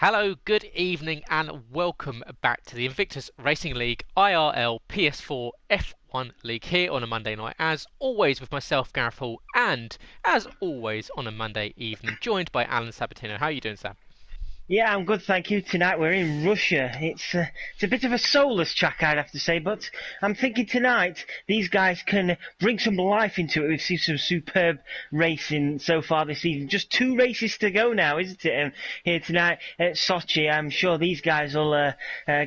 Hello, good evening, and welcome back to the Invictus Racing League IRL PS4 F1 League here on a Monday night, as always with myself, Gareth Hall, and as always on a Monday evening, joined by Alan Sabatino. How are you doing, Sam? Yeah, I'm good, thank you. Tonight we're in Russia. It's a bit of a soulless track, I'd have to say, but I'm thinking tonight these guys can bring some life into it. We've seen some superb racing so far this season. Just 2 races to go now, isn't it? And here tonight at Sochi, I'm sure these guys will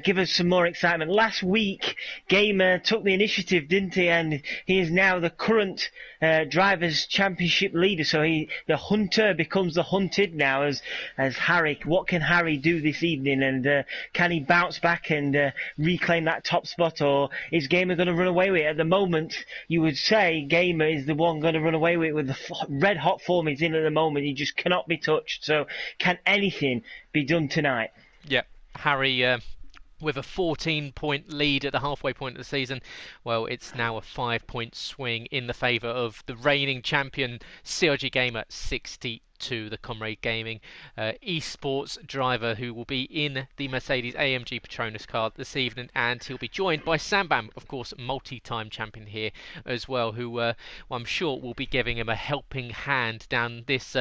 give us some more excitement. Last week, Gamer took the initiative, didn't he? And he is now the current Drivers' Championship leader. So the hunter becomes the hunted now as Harry. What can Harry do this evening, and can he bounce back and reclaim that top spot, or is Gamer going to run away with it? At the moment, you would say Gamer is the one going to run away with the red hot form he's in at the moment. He just cannot be touched. So can anything be done tonight? Yeah, Harry with a 14-point lead at the halfway point of the season. Well, it's now a 5-point swing in the favour of the reigning champion CRG Gamer, 62, the Comrade Gaming esports driver, who will be in the Mercedes AMG Petronas car this evening, and he'll be joined by Sambam, of course, multi-time champion here as well, who well, I'm sure will be giving him a helping hand down this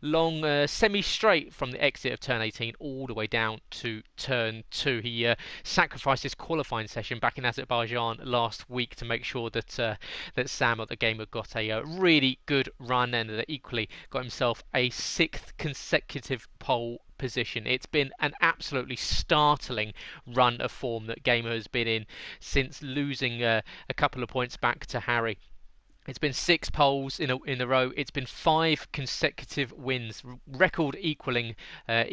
long semi-straight from the exit of turn 18 all the way down to turn 2. He sacrificed his qualifying session back in Azerbaijan last week to make sure that that Sam at the Gamer got a really good run, and equally got himself a 6th consecutive pole position. It's been an absolutely startling run of form that Gamer has been in since losing a couple of points back to Harry. It's been 6 poles in a row. It's been 5 consecutive wins, record equaling, I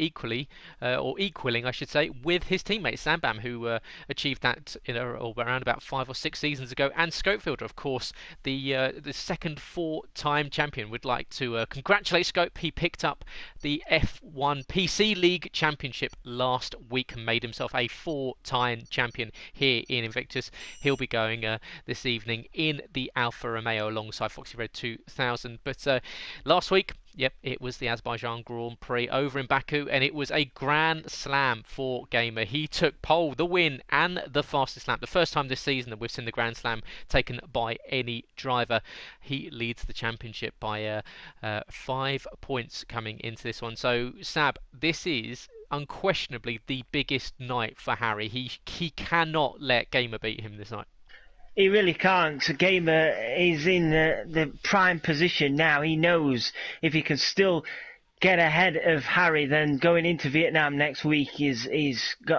should say, with his teammate Sambam, who achieved that around about 5 or 6 seasons ago. And Scopefielder, of course, the second 4-time champion. Would like to congratulate Scope. He picked up the F1 PC League championship last week and made himself a 4-time champion here in Invictus. He'll be going this evening in the Alfa Romeo alongside Foxy Red 2000. But last week, yep, it was the Azerbaijan Grand Prix over in Baku, and it was a grand slam for Gamer. He took pole, the win, and the fastest lap. The first time this season that we've seen the grand slam taken by any driver. He leads the championship by 5 points coming into this one. So, Sab, this is unquestionably the biggest night for Harry. He cannot let Gamer beat him this night. He really can't. So Gamer is in the prime position now. He knows if he can still get ahead of Harry, then going into Vietnam next week is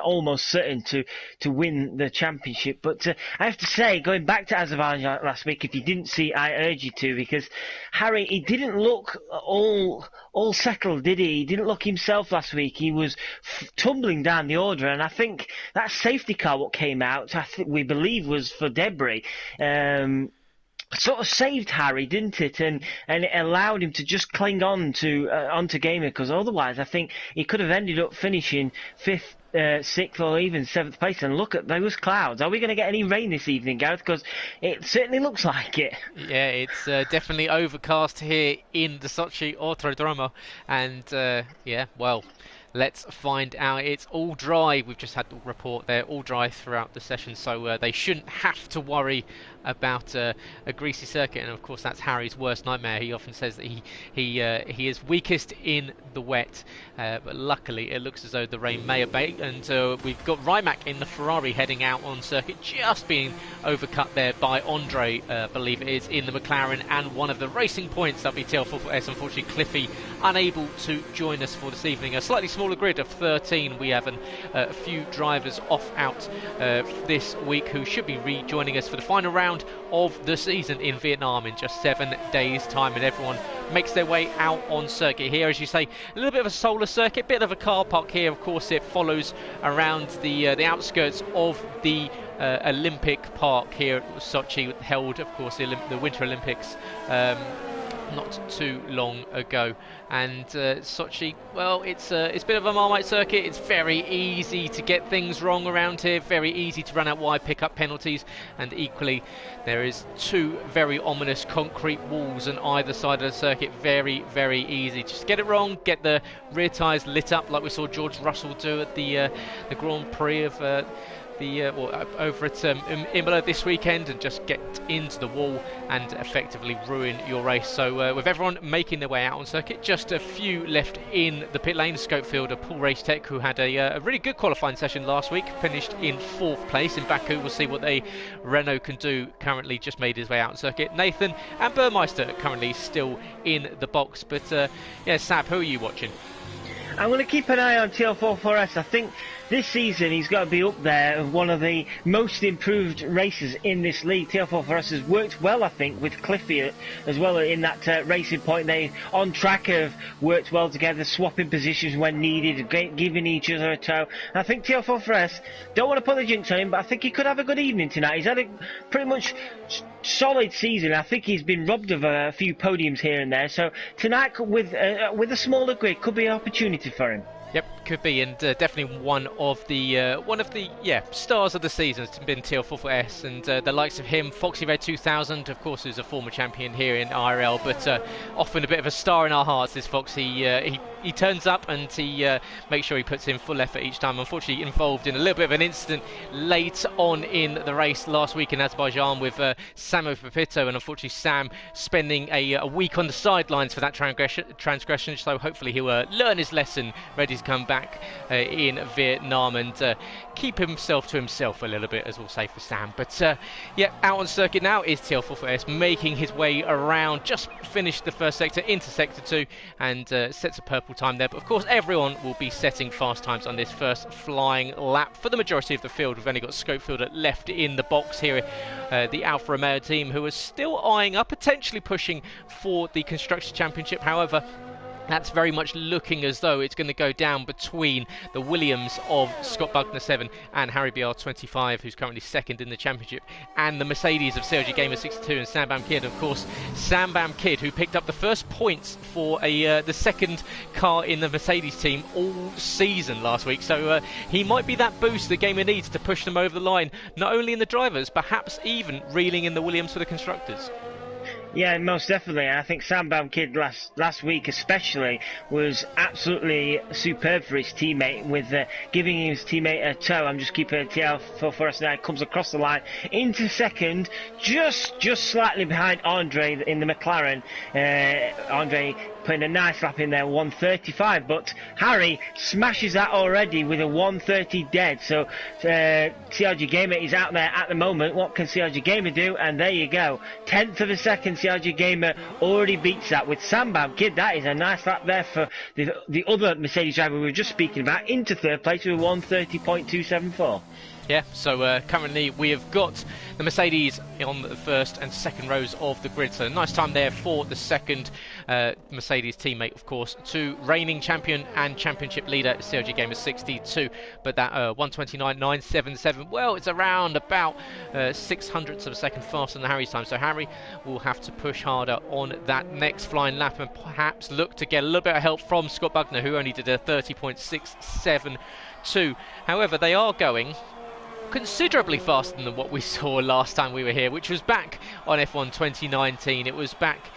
almost certain to win the championship. But I have to say, going back to Azerbaijan last week, if you didn't see, I urge you to, because Harry, he didn't look all settled, did he? He didn't look himself last week. He was tumbling down the order, and I think that safety car what came out, we believe was for debris. Sort of saved Harry, didn't it? And it allowed him to just cling on to onto Gamer, because otherwise I think he could have ended up finishing 5th, 6th, or even 7th place. And look at those clouds. Are we going to get any rain this evening, Gareth? Because it certainly looks like it. Yeah, it's definitely overcast here in the Sochi Autodromo, and yeah, well, let's find out. It's all dry. We've just had the report there, all dry throughout the session, so they shouldn't have to worry about a greasy circuit. And of course, that's Harry's worst nightmare. He often says that he is weakest in the wet, but luckily it looks as though the rain may abate, and we've got Rimac in the Ferrari heading out on circuit, just being overcut there by Andre, believe it is, in the McLaren, and one of the Racing Points WTL4S. Unfortunately, Cliffy unable to join us for this evening. A slightly smaller grid of 13. We have a few drivers off out this week who should be rejoining us for the final round of the season in Vietnam in just 7 days' time, and everyone makes their way out on circuit here. As you say, a little bit of a solar circuit, bit of a car park here. Of course, it follows around the outskirts of the Olympic Park here at Sochi, held, of course, the Winter Olympics not too long ago. And Sochi, well, it's a bit of a Marmite circuit. It's very easy to get things wrong around here, very easy to run out wide, pick up penalties, and equally there is two very ominous concrete walls on either side of the circuit. Very, very easy. Just get it wrong, get the rear tyres lit up like we saw George Russell do at the Grand Prix of over at Imola this weekend, and just get into the wall and effectively ruin your race. So with everyone making their way out on circuit, just a few left in the pit lane. Scopefielder Paul Racetech, who had a really good qualifying session last week, finished in 4th place in Baku. We'll see what the Renault can do. Currently just made his way out on circuit. Nathan and Burmeister currently still in the box. But yeah, Sab, who are you watching? I'm going to keep an eye on TL44S. I think this season he's got to be up there, one of the most improved racers in this league. TL44S has worked well, I think, with Cliffy as well in that racing point. They, on track, have worked well together, swapping positions when needed, giving each other a tow. And I think TL44S, don't want to put the jinx on him, but I think he could have a good evening tonight. He's had a pretty much solid season. I think he's been robbed of a few podiums here and there. So tonight, with a smaller grid, could be an opportunity for him. Yep, could be, and definitely one of the stars of the season has been TL44S, and the likes of him. Foxy Red 2000, of course, who's a former champion here in IRL, but often a bit of a star in our hearts. This Foxy, he turns up and he makes sure he puts in full effort each time. Unfortunately, involved in a little bit of an incident late on in the race last week in Azerbaijan with Samo Pepito, and unfortunately Sam spending a week on the sidelines for that transgression. So hopefully he'll learn his lesson, ready to come back in Vietnam and keep himself to himself a little bit, as we'll say for Sam. But yeah, out on circuit now is TL44S, making his way around, just finished the first sector into sector 2 and sets a purple time there. But of course everyone will be setting fast times on this first flying lap for the majority of the field. We've only got Scopefielder left in the box here, the Alfa Romeo team, who are still eyeing up, potentially pushing for the Constructors' Championship. However, that's very much looking as though it's going to go down between the Williams of Scott Bugner 7 and Harry BR 25, who's currently second in the championship, and the Mercedes of Sergi Gamer 62 and Sambam Kid. Of course, Sambam Kid, who picked up the first points for the second car in the Mercedes team all season last week. So he might be that boost the Gamer needs to push them over the line, not only in the drivers, perhaps even reeling in the Williams for the constructors. Yeah, most definitely. I think Sambam Kid last week especially was absolutely superb for his teammate, with giving his teammate a tow. I'm just keeping a TL for us now. Comes across the line into second, just slightly behind Andre in the McLaren. Andre putting a nice lap in there, 1:35, but Harry smashes that already with a 1:30 dead. So CRG Gamer is out there at the moment. What can CRG Gamer do? And there you go, 10th of a second. CRG Gamer already beats that with Sambam Kid. That is a nice lap there for the other Mercedes driver we were just speaking about, into 3rd place with 1:30.274. Yeah, so currently we have got the Mercedes on the first and second rows of the grid. So a nice time there for the second Mercedes teammate, of course, to reigning champion and championship leader CRG Gamer 62. But that 1:29.977, well, it's around about 600ths of a second faster than Harry's time. So Harry will have to push harder on that next flying lap and perhaps look to get a little bit of help from Scott Bugner, who only did a 30.672. However, they are going considerably faster than what we saw last time we were here, which was back on F1 2019. It was back,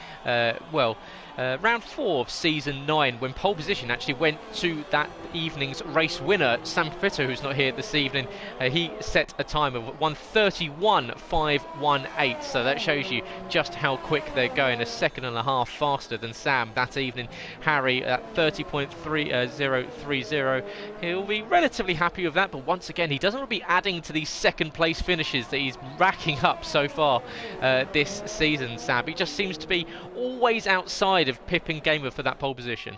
round 4 of season 9, when pole position actually went to that evening's race winner, Sam Pepito, who's not here this evening. He set a time of 1:31.518, so that shows you just how quick they're going, a second and a half faster than Sam that evening. Harry at 30.3030. He'll be relatively happy with that, but once again, he doesn't want to be adding to these second place finishes that he's racking up so far this season, Sam. He just seems to be always outside of Pip and Gamer for that pole position.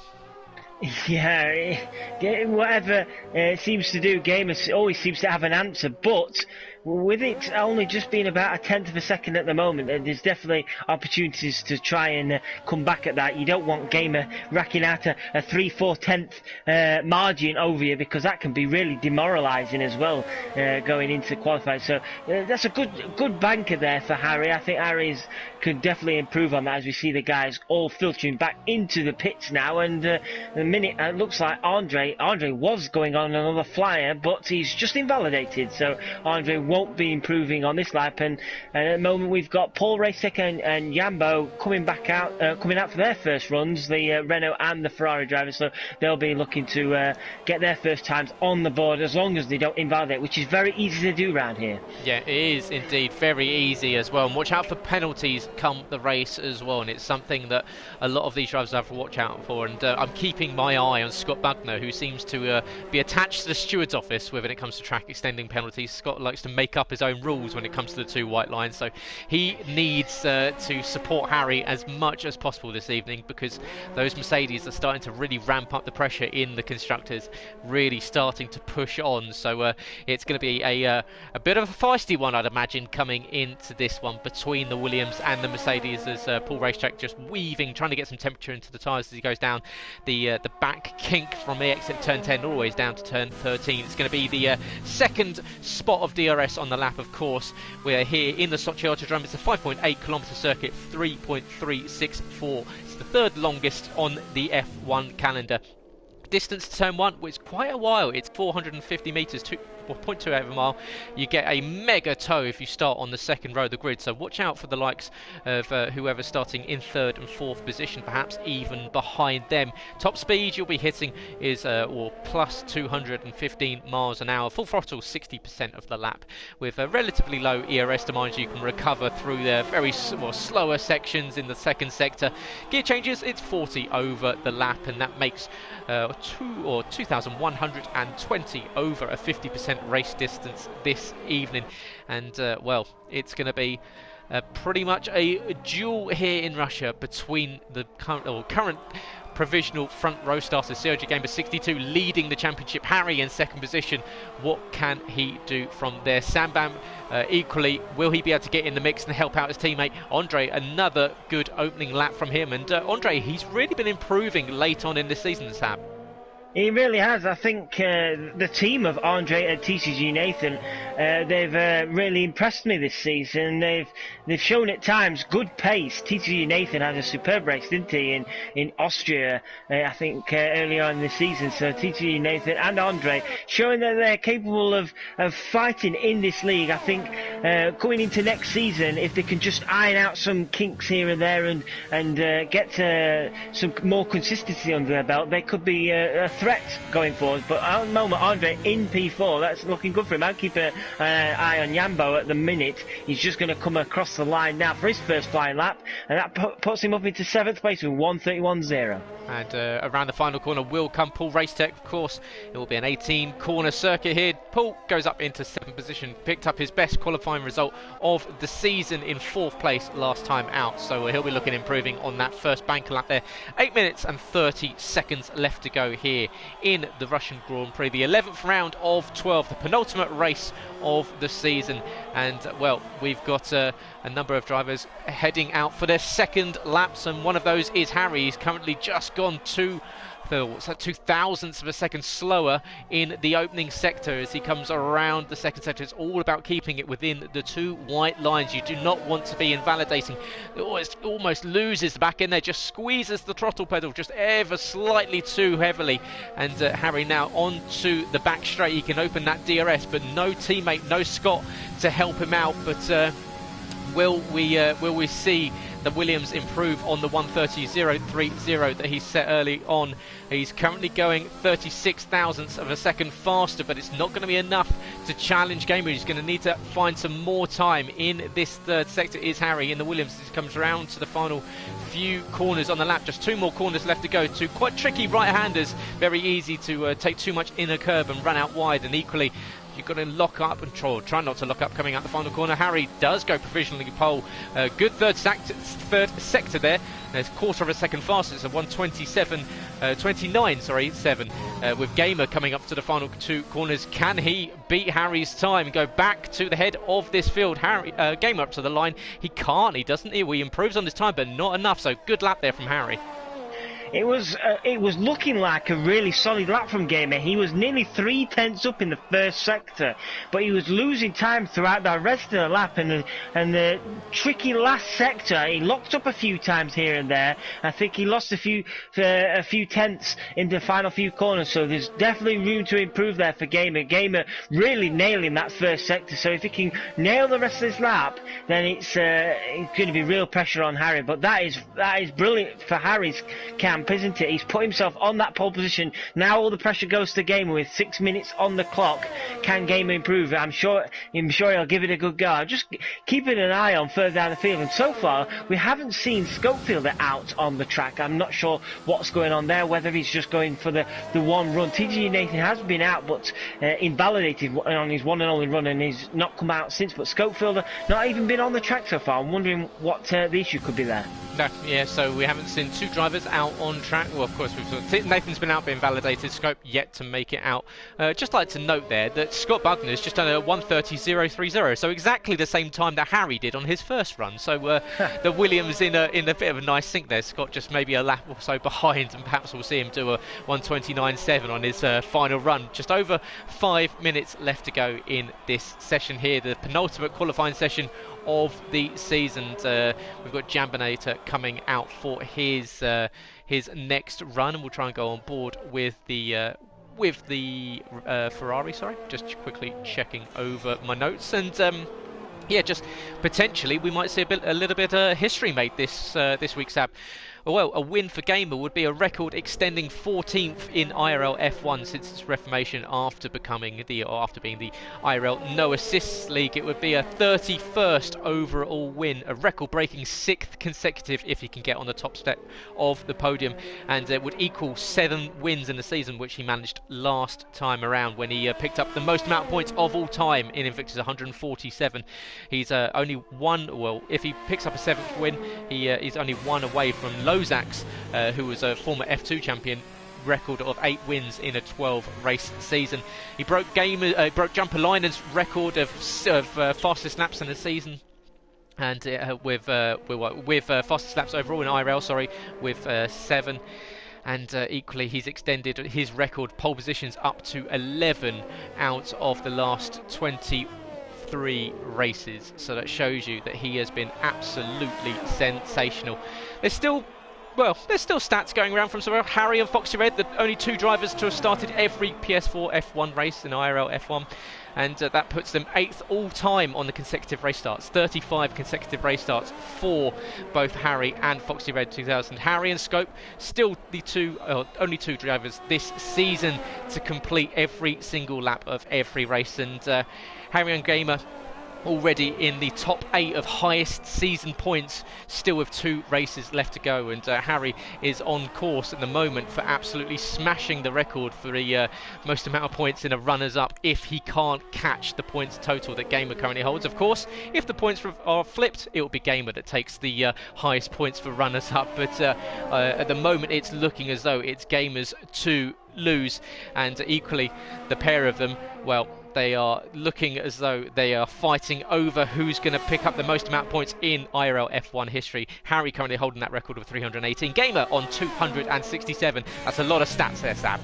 Yeah, whatever seems to do, Gamer always seems to have an answer, but with it only just being about a tenth of a second at the moment, there's definitely opportunities to try and come back at that. You don't want Gamer racking out a 3/4 margin over you, because that can be really demoralising as well going into qualifying. So that's a good banker there for Harry. I think Harry's could definitely improve on that as we see the guys all filtering back into the pits now. And the minute it looks like Andre was going on another flyer, but he's just invalidated. So Andre won't be improving on this lap. And at the moment we've got Paul Racek and Jambo coming out for their first runs, the Renault and the Ferrari drivers. So they'll be looking to get their first times on the board, as long as they don't invalidate, which is very easy to do around here. Yeah, it is indeed very easy as well. And watch out for penalties come the race as well. And it's something that a lot of these drivers have to watch out for. And I'm keeping my eye on Scott Bugner, who seems to be attached to the steward's office when it comes to track extending penalties. Scott likes to make up his own rules when it comes to the two white lines. So he needs to support Harry as much as possible this evening, because those Mercedes are starting to really ramp up the pressure in the constructors, really starting to push on. So it's going to be a bit of a feisty one, I'd imagine, coming into this one between the Williams and the Mercedes, as Paul Racek just weaving, trying to get some temperature into the tyres as he goes down the back kink from the exit turn 10 always down to turn 13. It's going to be the second spot of DRS on the lap, of course. We're here in the Sochi Autodrome. It's a 5.8 kilometre circuit, 3.364. It's the third longest on the F1 calendar. Distance to turn 1 was quite a while. It's 450 metres, 0.28 of a mile. You get a mega tow if you start on the second row of the grid, so watch out for the likes of whoever's starting in third and fourth position, perhaps even behind them. Top speed you'll be hitting is plus 215 miles an hour. Full throttle 60% of the lap, with a relatively low ERS demand. You can recover through the very slower sections in the second sector. Gear changes, it's 40 over the lap, and that makes 2,120 over a 50% race distance this evening. And well, it's going to be pretty much a duel here in Russia between the current provisional front row starters. Sergio Gamer 62 leading the championship, Harry in second position. What can he do from there? Sambam equally, will he be able to get in the mix and help out his teammate Andre? Another good opening lap from him, and Andre, he's really been improving late on in this season, Sam. He really has. I think the team of Andre and TCG Nathan, they've really impressed me this season. They've shown at times good pace. TCG Nathan had a superb race, didn't he, in Austria, I think earlier on in the season. So TCG Nathan and Andre showing that they're capable of fighting in this league. I think going into next season, if they can just iron out some kinks here and there and get some more consistency under their belt, they could be a threat going forward. But at the moment, Andre in P4, that's looking good for him. I'll keep an eye on Jambo at the minute. He's just going to come across the line now for his first flying lap, and that puts him up into 7th place with 1:31.0. And around the final corner will come Paul Racek. Of course, it will be an 18-corner circuit here. Paul goes up into 7th position, picked up his best qualifying result of the season in 4th place last time out. So he'll be looking improving on that first banker lap there. 8 minutes and 30 seconds left to go here in the Russian Grand Prix, the 11th round of 12, the penultimate race of the season. And well, we've got a number of drivers heading out for their second laps, and one of those is Harry. He's currently just gone 2 thousandths of a second slower in the opening sector as he comes around the second sector. It's all about keeping it within the two white lines. You do not want to be invalidating. It almost loses the back end there, just squeezes the throttle pedal just ever slightly too heavily. And Harry now onto the back straight. He can open that DRS, but no teammate, no Scott to help him out. But will we see the Williams improve on the 1:30.030 that he set early on? He's currently going 36 thousandths of a second faster, but it's not going to be enough to challenge Gamer. He's going to need to find some more time in this third sector. Is Harry in the Williams. He comes around to the final few corners on the lap. Just 2 more corners left to go. 2 quite tricky right-handers. Very easy to take too much inner curb and run out wide. And equally, You've got to lock up and try not to lock up coming out the final corner. Harry does go provisionally pole. Good third sector there. There's quarter of a second faster. It's a 1:29.7 with Gamer coming up to the final two corners. Can he beat Harry's time and go back to the head of this field? Gamer up to the line. He can't. He doesn't. He improves on his time, but not enough. So good lap there from Harry. It was looking like a really solid lap from Gamer. He was nearly 3/10 up in the first sector, but he was losing time throughout the rest of the lap. And the tricky last sector, he locked up a few times here and there. I think he lost a few tenths in the final few corners. So there's definitely room to improve there for Gamer. Gamer really nailing that first sector. So if he can nail the rest of this lap, then it's going to be real pressure on Harry. But that is brilliant for Harry's camp, isn't it? He's put himself on that pole position. Now all the pressure goes to Gamer with 6 minutes on the clock. Can Gamer improve? I'm sure he'll give it a good go. I'm just keeping an eye on further down the field, and so far we haven't seen Scopefielder out on the track. I'm not sure what's going on there, whether he's just going for the one run. TG Nathan has been out, but invalidated on his one and only run, and he's not come out since. But Scopefielder not even been on the track so far. I'm wondering what the issue could be there. No, yeah, so we haven't seen two drivers out on track. Well, of course, Nathan's been out, been validated. Scope yet to make it out. Just like to note there that Scott Bugner's just done a 1:30.030, so exactly the same time that Harry did on his first run. So the Williams in a bit of a nice sync there. Scott just maybe a lap or so behind, and perhaps we'll see him do a 1:29.7 on his final run. Just over 5 minutes left to go in this session here, the penultimate qualifying session of the season. We've got Jambinator coming out for his next run, and we'll try and go on board with the Ferrari. Sorry, just quickly checking over my notes, and yeah, just potentially we might see a little bit of history made this week, Sab. Well, a win for Gamer would be a record extending 14th in IRL F1 since its reformation after being the IRL No Assists League. It would be a 31st overall win, a record-breaking 6th consecutive if he can get on the top step of the podium, and it would equal 7 wins in the season, which he managed last time around when he picked up the most amount of points of all time in Invictus, 147. He's only one. Well, if he picks up a 7th win, he's only one away from Lozak's, who was a former F2 champion, record of 8 wins in a 12 race season. He broke Jumper Liner's record of fastest laps in the season, and with fastest laps overall in IRL, sorry, with 7. And equally, he's extended his record pole positions up to 11 out of the last 23 races. So that shows you that he has been absolutely sensational. There's still stats going around from Harry and Foxy Red, the only 2 drivers to have started every PS4 F1 race in IRL F1, and that puts them 8th all time on the consecutive race starts. 35 consecutive race starts for both Harry and Foxy Red 2000. Harry and Scope still the only 2 drivers this season to complete every single lap of every race, and Harry and Gamer already in the top 8 of highest season points, still with 2 races left to go, and Harry is on course at the moment for absolutely smashing the record for the most amount of points in a runners-up if he can't catch the points total that Gamer currently holds. Of course, if the points are flipped, it will be Gamer that takes the highest points for runners-up, but at the moment it's looking as though it's Gamer's to lose, and equally the pair of them, well, they are looking as though they are fighting over who's going to pick up the most amount of points in IRL F1 history. Harry currently holding that record of 318. Gamer on 267. That's a lot of stats there, Sam.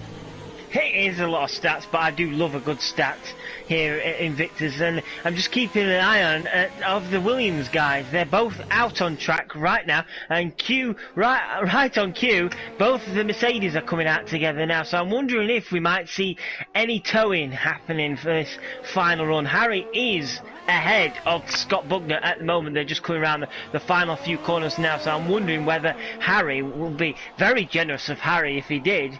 It is a lot of stats, but I do love a good stat here at Invictus, and I'm just keeping an eye on of the Williams guys. They're both out on track right now, and right on cue, both of the Mercedes are coming out together now, so I'm wondering if we might see any towing happening for this final run. Harry is ahead of Scott Bugner at the moment. They're just coming around the final few corners now, so I'm wondering whether Harry will be very generous of Harry if he did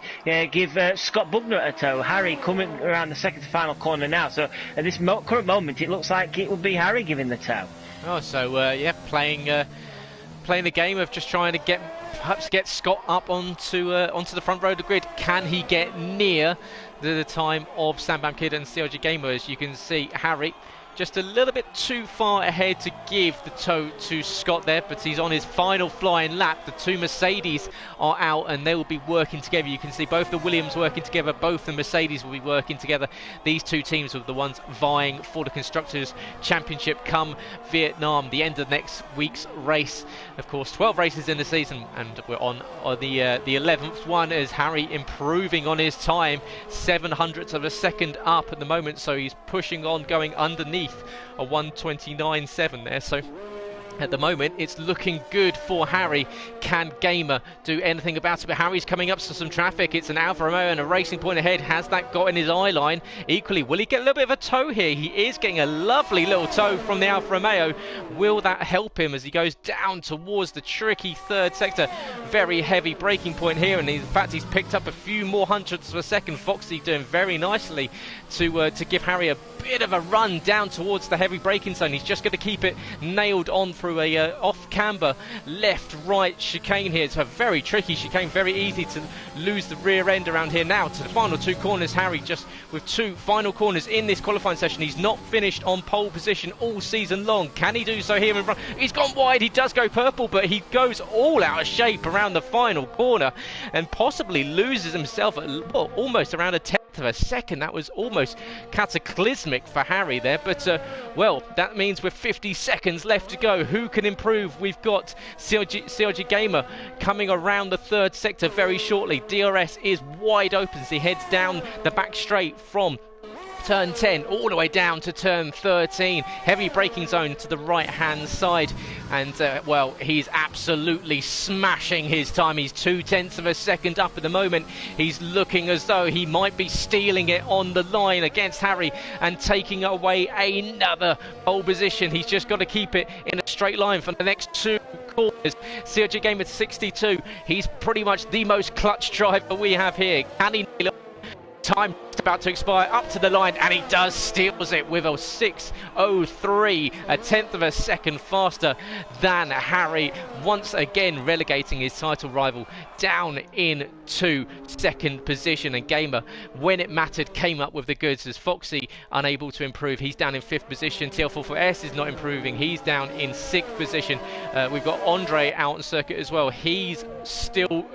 give Scott Bugner a tow. Harry coming around the second to final corner now, so at this current moment it looks like it will be Harry giving the tow. Oh, so yeah, playing the game of just trying to perhaps get Scott up onto the front row of the grid. Can he get near the time of Sambam Kid and CRG Gamer. As you can see, Harry just a little bit too far ahead to give the toe to Scott there, but he's on his final flying lap. The two Mercedes are out and they will be working together. You can see both the Williams working together, both the Mercedes will be working together. These two teams are the ones vying for the Constructors' Championship come Vietnam, the end of next week's race. Of course, 12 races in the season, and we're on the 11th one, as Harry improving on his time, 700ths of a second up at the moment, so he's pushing on, going underneath a 1:29.7 there. So at the moment, it's looking good for Harry. Can Gamer do anything about it? But Harry's coming up to some traffic. It's an Alfa Romeo and a Racing Point ahead. Has that got in his eye line? Equally, will he get a little bit of a tow here? He is getting a lovely little tow from the Alfa Romeo. Will that help him as he goes down towards the tricky third sector? Very heavy braking point here, and in fact, he's picked up a few more hundredths of a second. Foxy doing very nicely to give Harry a bit of a run down towards the heavy braking zone. He's just going to keep it nailed on through a off camber left right chicane here. It's a very tricky chicane, very easy to lose the rear end around here. Now to the final two corners. Harry just with two final corners in this qualifying session. He's not finished on pole position all season long. Can he do so here in front? He's gone wide. He does go purple, but he goes all out of shape around the final corner and possibly loses himself at, well, almost around a 10th of a second. That was almost cataclysmic for Harry there, but well, that means with 50 seconds left to go, who can improve? We've got CRG Gamer coming around the third sector very shortly. DRS is wide open as he heads down the back straight from turn 10 all the way down to turn 13. Heavy braking zone to the right hand side, and well, he's absolutely smashing his time. He's 0.2 of a second up at the moment. He's looking as though he might be stealing it on the line against Harry and taking away another pole position. He's just got to keep it in a straight line for the next two corners. CRG Gamer 62. He's pretty much the most clutch driver we have here. Can he nail it? Time just about to expire, up to the line, and he does, steals it with a 6:03, a 10th of a second faster than Harry, once again relegating his title rival down into second position. And Gamer, when it mattered, came up with the goods as Foxy unable to improve. He's down in 5th position. TL44S is not improving. He's down in 6th position. We've got Andre out on circuit as well. He's still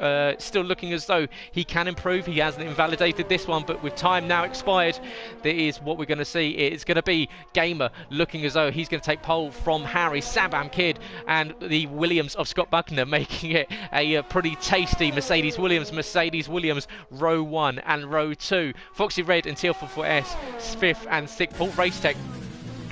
looking as though he can improve. He hasn't invalidated this one, but with time now expired, that is what we're going to see. It's going to be Gamer looking as though he's going to take pole from Harry. Sambam Kid and the Williams of Scott Buckner making it a pretty tasty Mercedes Williams row 1 and row 2. Foxy Red and TL44S 5th and 6th. Paul Racetech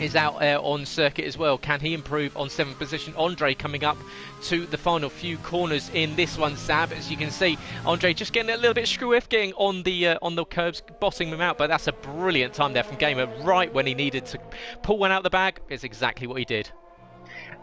is out there on circuit as well. Can he improve on 7th position? Andre coming up to the final few corners in this one, Sab. As you can see, Andre just getting a little bit screw-iff, getting on the curbs, bossing them out, but that's a brilliant time there from Gamer. Right when he needed to pull one out the bag, is exactly what he did.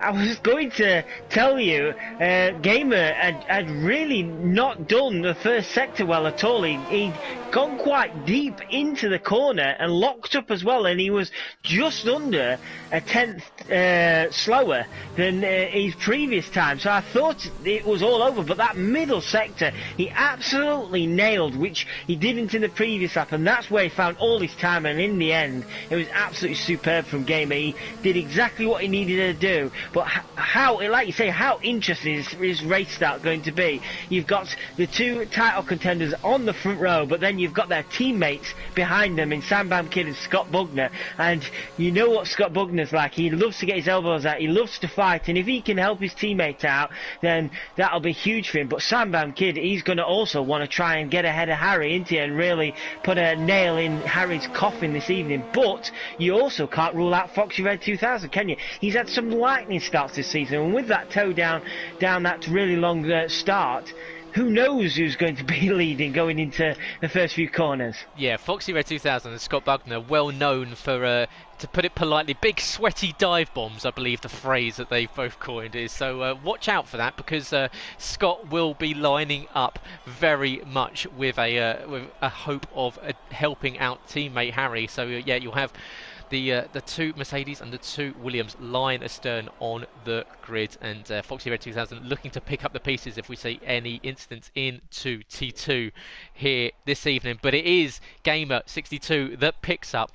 I was going to tell you, Gamer had really not done the first sector well at all. He'd gone quite deep into the corner and locked up as well, and he was just under a 10th slower than his previous time. So I thought it was all over, but that middle sector he absolutely nailed, which he didn't in the previous lap, and that's where he found all his time, and in the end it was absolutely superb from Gamer. He did exactly what he needed to do. But how, like you say, how interesting is his race start going to be? You've got the two title contenders on the front row, but then you've got their teammates behind them in Sambam Kid and Scott Bugner. And you know what Scott Bugner's like. He loves to get his elbows out. He loves to fight. And if he can help his teammates out, then that'll be huge for him. But Sambam Kid, he's going to also want to try and get ahead of Harry, isn't he? And really put a nail in Harry's coffin this evening. But you also can't rule out Foxy Red 2000, can you? He's had some lightning starts this season, and with that toe down that really long start, who knows who's going to be leading going into the first few corners. Yeah, Foxy Red 2000 and Scott Buckner, well known for, to put it politely, big sweaty dive bombs, I believe the phrase that they've both coined is. So watch out for that, because Scott will be lining up very much with a hope of helping out teammate Harry. So yeah, you'll have the two Mercedes and the two Williams line astern on the grid, and Foxy Red 2000 looking to pick up the pieces if we see any incidents into T2 here this evening. But it is Gamer 62 that picks up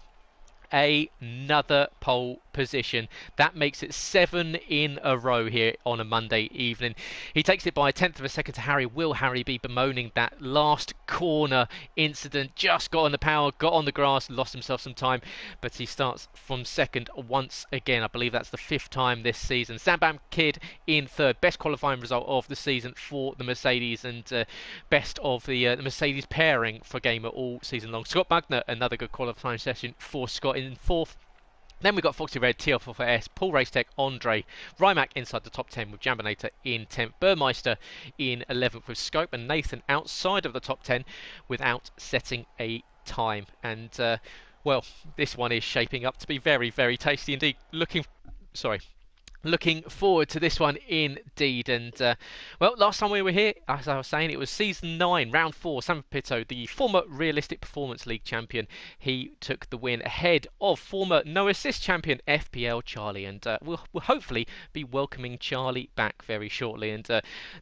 another pole position. That makes it 7 in a row here on a Monday evening. He takes it by a tenth of a second to Harry. Will Harry be bemoaning that last corner incident? Just got on the power, got on the grass, lost himself some time, but he starts from second once again. I believe that's the 5th time this season. Sambam Kid in third. Best qualifying result of the season for the Mercedes, and best of the Mercedes pairing for Gamer all season long. Scott Bugner, another good qualifying session for Scott in fourth. Then we've got Foxy Red, TL4S, Paul Racetech, Andre, Rymac inside the top 10 with Jambinator in 10th, Burmeister in 11th with Scope, and Nathan outside of the top 10 without setting a time. And, well, this one is shaping up to be very, very tasty indeed. Looking forward to this one indeed. And well, last time we were here, as I was saying, it was season 9, round 4. Sam Pito, the former Realistic Performance League champion, he took the win ahead of former No Assist champion FPL Charlie, and we'll hopefully be welcoming Charlie back very shortly, and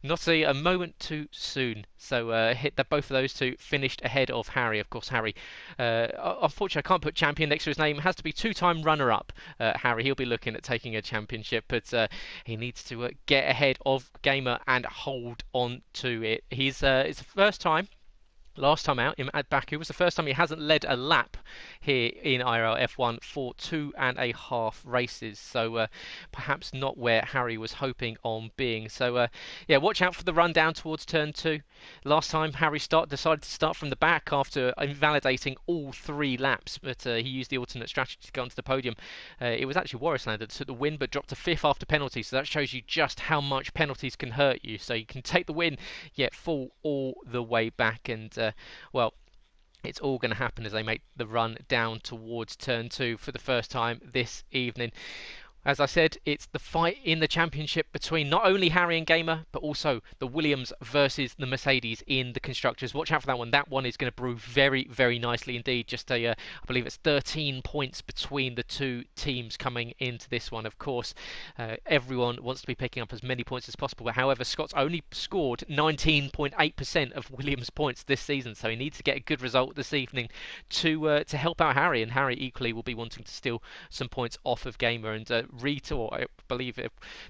not a moment too soon. So hit that both of those two finished ahead of Harry. Of course, Harry, unfortunately, I can't put champion next to his name. It has to be 2-time runner-up. Harry, he'll be looking at taking a championship, but he needs to get ahead of Gamer and hold on to it. It's the first time. Last time out at Baku was the first time he hasn't led a lap here in IRL F1 for 2.5 races, so perhaps not where Harry was hoping on being. So yeah, watch out for the run down towards turn 2. Last time Harry decided to start from the back after invalidating all 3 laps, but he used the alternate strategy to go onto the podium. It was actually Warrisland that took the win but dropped to 5th after penalties, so that shows you just how much penalties can hurt you. So you can take the win yet fall all the way back, and well, it's all going to happen as they make the run down towards turn 2 for the first time this evening. As I said, it's the fight in the championship between not only Harry and Gamer, but also the Williams versus the Mercedes in the Constructors. Watch out for that one. That one is going to brew very, very nicely indeed. Just I believe it's 13 points between the two teams coming into this one. Of course, everyone wants to be picking up as many points as possible. However, Scott's only scored 19.8% of Williams' points this season, so he needs to get a good result this evening to help out Harry. And Harry equally will be wanting to steal some points off of Gamer, and or I believe,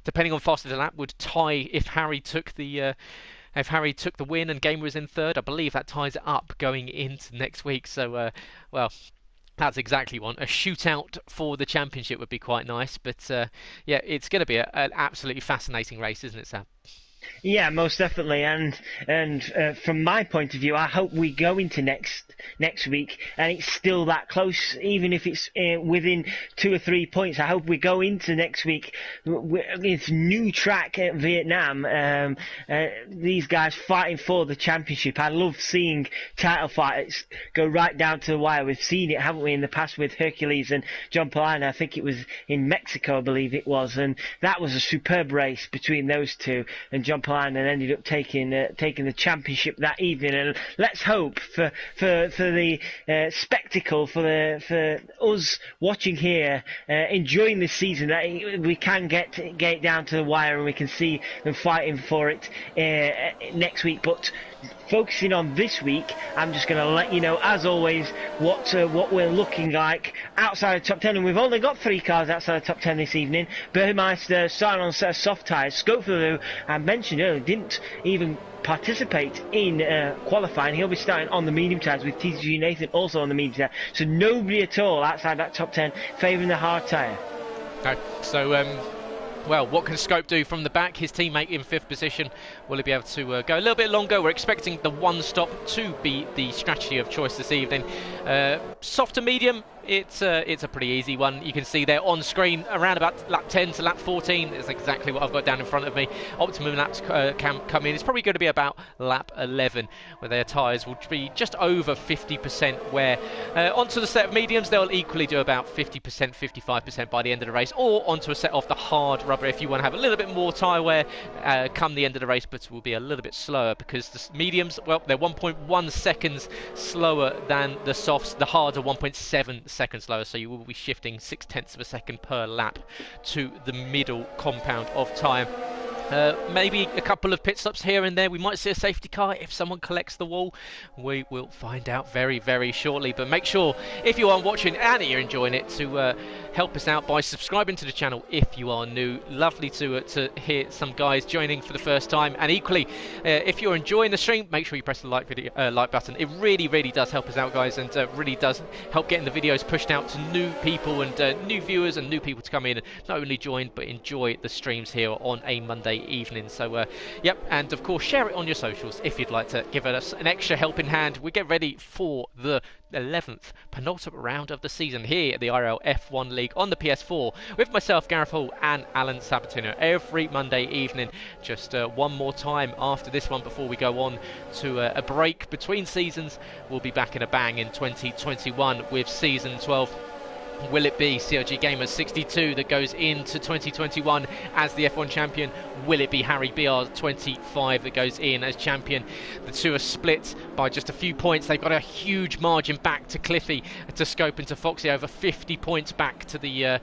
depending on fastest lap, would tie if Harry took the win and Gamer was in third. I believe that ties it up going into next week. So well, that's exactly one. A shootout for the championship would be quite nice. But yeah, it's going to be an absolutely fascinating race, isn't it, Sam? Yeah, most definitely, and from my point of view, I hope we go into next week and it's still that close, even if it's within 2 or 3 points. I hope we go into next week with new track at Vietnam. These guys fighting for the championship. I love seeing title fights go right down to the wire. We've seen it, haven't we, in the past with Hercules and John Polina. I think it was in Mexico, I believe it was, and that was a superb race between those two. And John Polina ended up taking the championship that evening. And let's hope for the spectacle, for us watching here, enjoying this season, that we can get it down to the wire and we can see them fighting for it next week. But focusing on this week, I'm just going to let you know, as always, what we're looking like outside the top 10. And we've only got 3 cars outside the top 10 this evening. Burmeister starting on a set of soft tyres. Scope, who I mentioned earlier, didn't even participate in qualifying. He'll be starting on the medium tyres with TCG Nathan also on the medium tyre. So nobody at all outside that top 10 favouring the hard tyre. Okay, so well, what can Scope do from the back? His teammate in 5th position. Will he be able to go a little bit longer? We're expecting the one stop to be the strategy of choice this evening. Soft to medium, it's a pretty easy one. You can see there on screen around about lap 10 to lap 14 is exactly what I've got down in front of me. Optimum laps can come in. It's probably going to be about lap 11, where their tyres will be just over 50%, where onto the set of mediums they'll equally do about 50%, 55% by the end of the race, or onto a set of the hard rubber if you want to have a little bit more tyre wear come the end of the race, but will be a little bit slower because the mediums, well, they're 1.1 seconds slower than the softs. The hards are 1.7 seconds lower, so you will be shifting 0.6 of a second per lap to the middle compound of tyre. Maybe a couple of pit stops here and there. We might see a safety car if someone collects the wall. We will find out very, very shortly. But make sure, if you are watching and you're enjoying it, to help us out by subscribing to the channel if you are new. Lovely to hear some guys joining for the first time. And equally, if you're enjoying the stream, make sure you press the like button. It really, really does help us out, guys, and really does help getting the videos pushed out to new people and new viewers and new people to come in and not only join but enjoy the streams here on a Monday evening. So yep, and of course share it on your socials if you'd like to give us an extra helping hand. We get ready for the 11th penultimate round of the season here at the IRL F1 League on the PS4 with myself, Gareth Hall, and Alan Sabatino every Monday evening. Just one more time after this one before we go on to a break between seasons. We'll be back in a bang in 2021 with season 12. Will it be CRG Gamer 62 that goes into 2021 as the F1 champion? Will it be Harry BR 25 that goes in as champion? The two are split by just a few points. They've got a huge margin back to Cliffy, to Scope, and to Foxy. Over 50 points back to the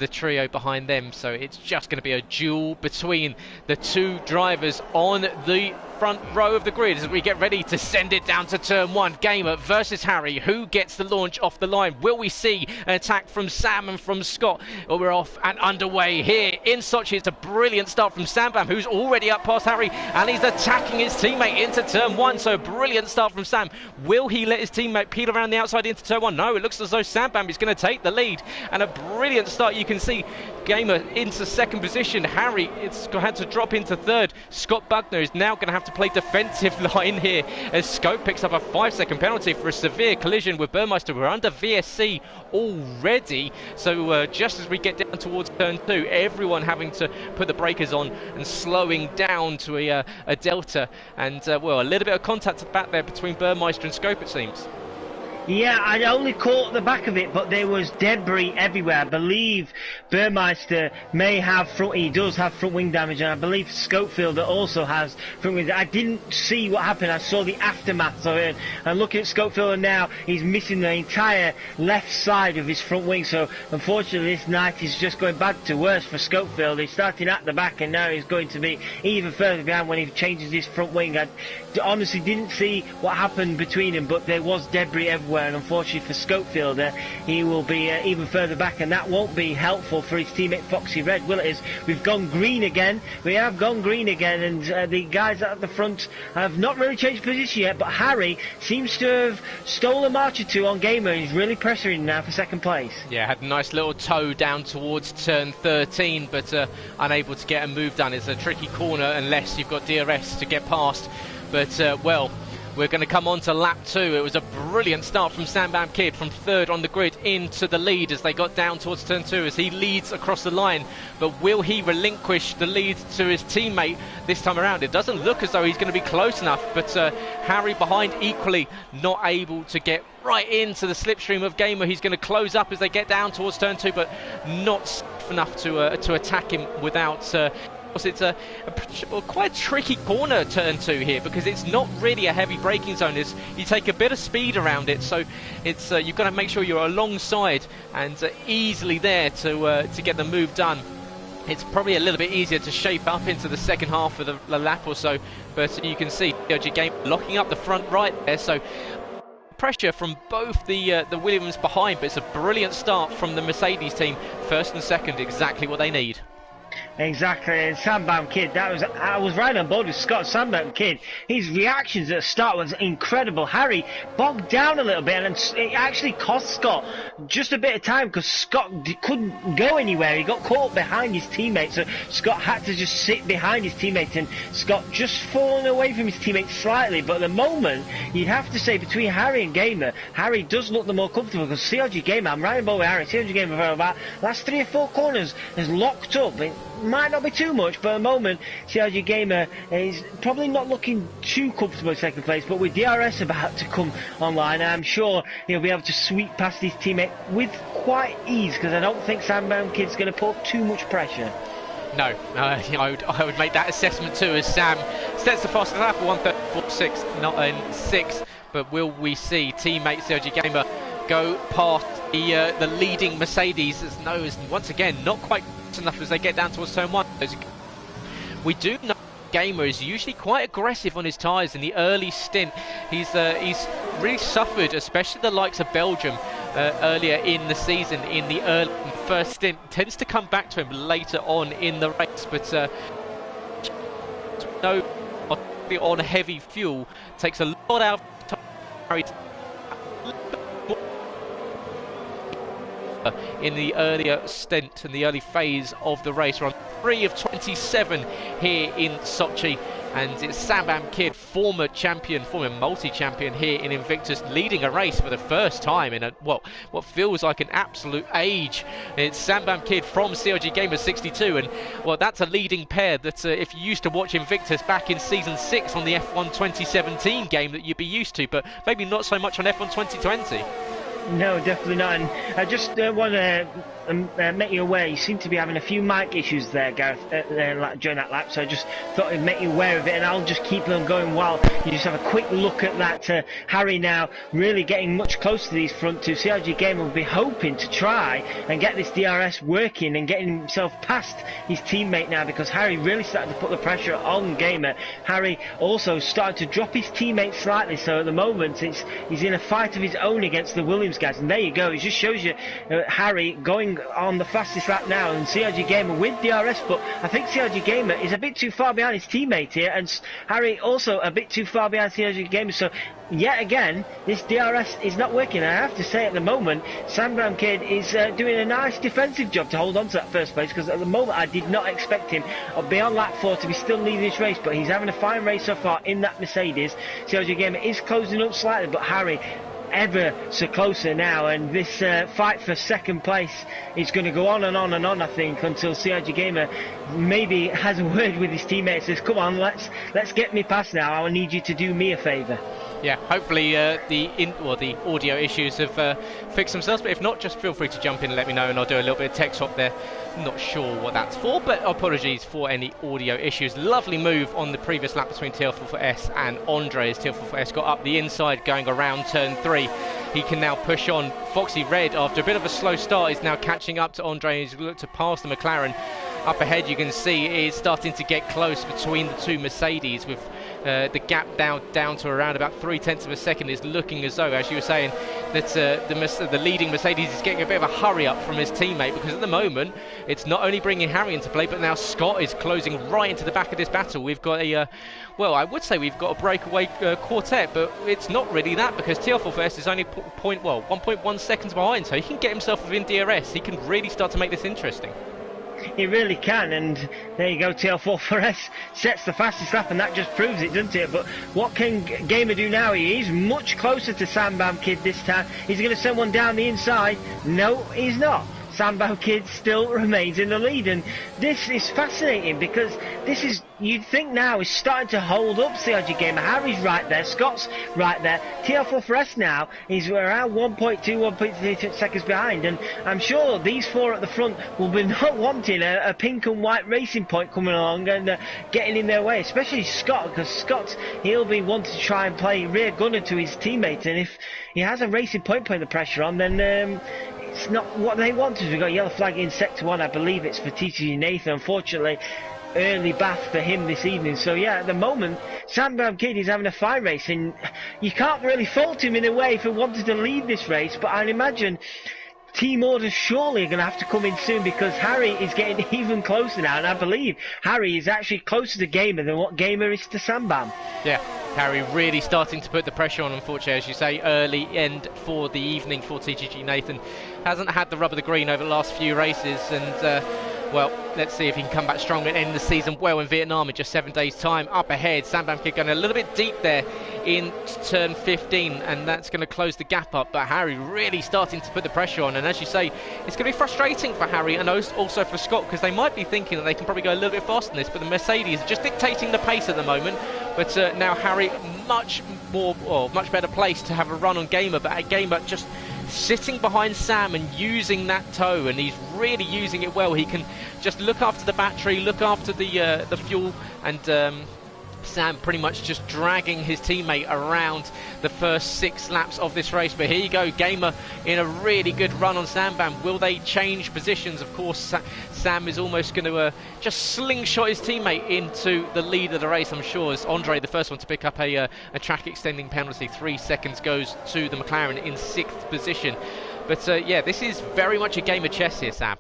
trio behind them. So it's just going to be a duel between the two drivers on the front row of the grid as we get ready to send it down to turn one. Gamer versus Harry. Who gets the launch off the line? Will we see an attack from Sam and from Scott? Or we're off and underway here in Sochi. It's a brilliant start from Sambam, who's already up past Harry, and he's attacking his teammate into turn one. So a brilliant start from Sam. Will he let his teammate peel around the outside into turn one? No, it looks as though Sambam is going to take the lead, and a brilliant start. You can see Gamer into second position. Harry, it's had to drop into third. Scott Bugner is now going to have to play defensive line here as Scope picks up a 5-second penalty for a severe collision with Burmeister. We're under VSC already, so just as we get down towards turn two, everyone having to put the breakers on and slowing down to a delta, and well, a little bit of contact at the back there between Burmeister and Scope, it seems. Yeah, I only caught the back of it, but there was debris everywhere. I believe Burmeister may have he does have front wing damage, and I believe Scopefield also has front wing. I didn't see what happened. I saw the aftermath of it, and looking at Scopefield now, he's missing the entire left side of his front wing. So unfortunately, this night is just going bad to worse for Scopefield. He's starting at the back, and now he's going to be even further behind when he changes his front wing. I honestly didn't see what happened between them, but there was debris everywhere. And unfortunately for Scopefield, he will be even further back, and that won't be helpful for his teammate Foxy Red, will it? Is we've gone green again. We have gone green again, and the guys at the front have not really changed position yet, but Harry seems to have stolen a march or two on Gamer, and he's really pressuring now for second place. Yeah, had a nice little toe down towards turn 13, but unable to get a move done. It's a tricky corner unless you've got DRS to get past, but well, we're going to come on to lap 2. It was a brilliant start from Sambam Kid from third on the grid into the lead as they got down towards turn 2 as he leads across the line. But will he relinquish the lead to his teammate this time around? It doesn't look as though he's going to be close enough, but Harry behind equally not able to get right into the slipstream of Gamer. He's going to close up as they get down towards turn 2, but not safe enough to attack him without... it's a quite tricky corner turn 2 here because it's not really a heavy braking zone. You take a bit of speed around it, so it's you've got to make sure you're alongside and easily there to get the move done. It's probably a little bit easier to shape up into the second half of the lap or so, but you can see CRG Game locking up the front right there, so pressure from both the Williams behind, but it's a brilliant start from the Mercedes team. First and second, exactly what they need. Exactly, and Sambam Kid, I was right on board with Scott. Sambam Kid, his reactions at the start was incredible. Harry bogged down a little bit, and it actually cost Scott just a bit of time because Scott couldn't go anywhere. He got caught behind his teammate, so Scott had to just sit behind his teammate, and Scott just fallen away from his teammate slightly. But at the moment, you'd have to say between Harry and Gamer, Harry does look the more comfortable because CRG Gamer, I'm right on board with Harry. CRG Gamer for about last 3 or 4 corners is locked up. It might not be too much, but at the moment CRG Gamer is probably not looking too comfortable in second place, but with DRS about to come online, I'm sure he'll be able to sweep past his teammate with quite ease, because I don't think Sambam Kid's going to put too much pressure. No, I would make that assessment too, as Sam sets the fastest lap for 1:34.6, not in 6, but will we see teammate CRG Gamer go past the leading Mercedes is once again not quite enough as they get down towards turn 1. We do know Gamer is usually quite aggressive on his tyres in the early stint. He's really suffered, especially the likes of Belgium earlier in the season. In the first stint, tends to come back to him later on in the race, but no, on heavy fuel takes a lot out of time in the earlier stint and the early phase of the race. We're on 3 of 27 here in Sochi, and it's Sambam Kid, former multi-champion here in Invictus, leading a race for the first time in what feels like an absolute age. It's Sambam Kid from CRG Gamer 62, and well, that's a leading pair that if you used to watch Invictus back in season 6 on the F1 2017 game, that you'd be used to, but maybe not so much on F1 2020. No, definitely not. And I just want to make you aware, you seem to be having a few mic issues there, Gareth, during that lap, so I just thought I'd make you aware of it, and I'll just keep them going while you just have a quick look at that. Harry now really getting much closer to these front two. CRG Gamer will be hoping to try and get this DRS working and getting himself past his teammate now, because Harry really started to put the pressure on Gamer. Harry also started to drop his teammate slightly, so at the moment he's in a fight of his own against the Williams guys, and there you go. It just shows you Harry going on the fastest lap now, and CRG Gamer with DRS, but I think CRG Gamer is a bit too far behind his teammate here, and Harry also a bit too far behind CRG Gamer, so yet again this DRS is not working. I have to say, at the moment Sambam Kid is doing a nice defensive job to hold on to that first place, because at the moment I did not expect him beyond lap 4 to be still leading this race, but he's having a fine race so far in that Mercedes. CRG Gamer is closing up slightly, but Harry ever so closer now, and this fight for second place is going to go on and on and on, I think, until CRG Gamer maybe has a word with his teammates, says, come on, let's get me past now, I need you to do me a favour. Yeah, hopefully the audio issues have fixed themselves, but if not, just feel free to jump in and let me know, and I'll do a little bit of tech swap there. Not sure what that's for, but apologies for any audio issues. Lovely move on the previous lap between TL44S and Andre, as TL44S got up the inside going around turn 3. He can now push on. Foxy Red, after a bit of a slow start, is now catching up to Andre. He's looked to pass the McLaren. Up ahead, you can see it is starting to get close between the two Mercedes, with the gap down to around about 0.3 of a second. Is looking as though, as you were saying, that the leading Mercedes is getting a bit of a hurry up from his teammate, because at the moment it's not only bringing Harry into play, but now Scott is closing right into the back of this battle. We've got a well, I would say we've got a breakaway quartet, but it's not really that, because TL44S is only 1.1 seconds behind, so he can get himself within DRS. He can really start to make this interesting. He really can, and there you go, TL44S sets the fastest lap, and that just proves it, doesn't it? But what can Gamer do now? He's much closer to Sambam Kid this time. He's going to send one down the inside. No, he's not. Sambam Kid still remains in the lead, and this is fascinating, because this is, you'd think now, is starting to hold up CRG Gamer. Harry's right there, Scott's right there. TL44S now is around 1.2, 1.3 seconds behind, and I'm sure these four at the front will be not wanting a pink and white racing point coming along and getting in their way, especially Scott, because he'll be wanting to try and play rear gunner to his teammate, and if he has a racing point putting the pressure on, then it's not what they wanted. We've got a yellow flag in sector 1, I believe it's for TTG Nathan. Unfortunately, early bath for him this evening. So yeah, at the moment, Sambam Kid is having a fine race, and you can't really fault him in a way for wanting to lead this race, but I'd imagine team orders surely are going to have to come in soon, because Harry is getting even closer now, and I believe Harry is actually closer to Gamer than what Gamer is to Sambam. Yeah, Harry really starting to put the pressure on, unfortunately, as you say, early end for the evening for TGG Nathan. Hasn't had the rub of the green over the last few races, and well, let's see if he can come back strong and end the season well in Vietnam in just 7 days' time. Up ahead, Sambam Kid going a little bit deep there in turn 15, and that's going to close the gap up, but Harry really starting to put the pressure on, and as you say, it's going to be frustrating for Harry and also for Scott, because they might be thinking that they can probably go a little bit faster than this, but the Mercedes are just dictating the pace at the moment. But now Harry much better placed to have a run on Gamer, but Gamer just sitting behind Sam and using that toe, and he's really using it well. He can just look after the battery, look after the fuel, and Sam pretty much just dragging his teammate around the first 6 laps of this race. But here you go, Gamer in a really good run on Sambam. Will they change positions? Of course, Sam is almost going to just slingshot his teammate into the lead of the race, I'm sure, as Andre, the first one to pick up a track extending penalty. 3 seconds goes to the McLaren in 6th position. But yeah, this is very much a game of chess here, Sam.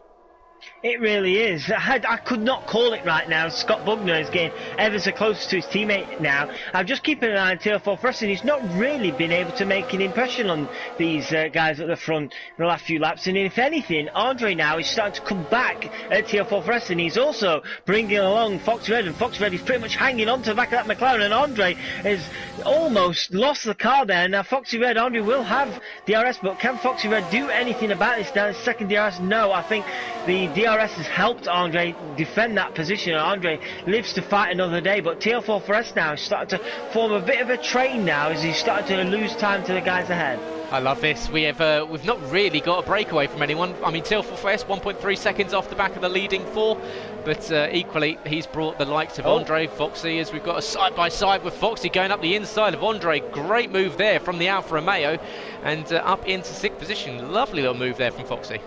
It really is. I could not call it right now. Scott Bugner is getting ever so close to his teammate now. I'm just keeping an eye on TL4 Wrestling. He's not really been able to make an impression on these guys at the front in the last few laps. And if anything, Andre now is starting to come back at TL4 Wrestling. He's also bringing along Foxy Red, and Foxy Red is pretty much hanging on to the back of that McLaren. And Andre has almost lost the car there. Now Foxy Red, Andre will have DRS, but can Foxy Red do anything about this now? Second DRS? No, I think the DRS has helped Andre defend that position, and Andre lives to fight another day. But TL4 now is starting to form a bit of a train now as he's starting to lose time to the guys ahead. I love this. We've not really got a breakaway from anyone. I mean, TL4 1.3 seconds off the back of the leading 4, but equally he's brought the likes of Andre, Foxy, as we've got a side-by-side with Foxy going up the inside of Andre. Great move there from the Alfa Romeo, and up into 6th position. Lovely little move there from Foxy.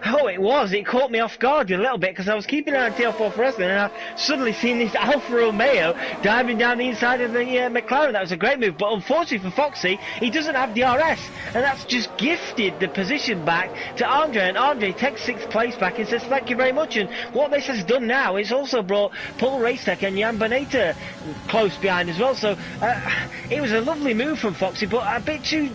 Oh, it was. It caught me off guard a little bit because I was keeping an eye on TL4 Wrestling, and I've suddenly seen this Alfa Romeo diving down the inside of the McLaren. That was a great move, but unfortunately for Foxy, he doesn't have DRS, and that's just gifted the position back to Andre, and Andre takes 6th place back and says thank you very much. And what this has done now is also brought Paul Racetech and Jan Boneta close behind as well. So it was a lovely move from Foxy, but a bit too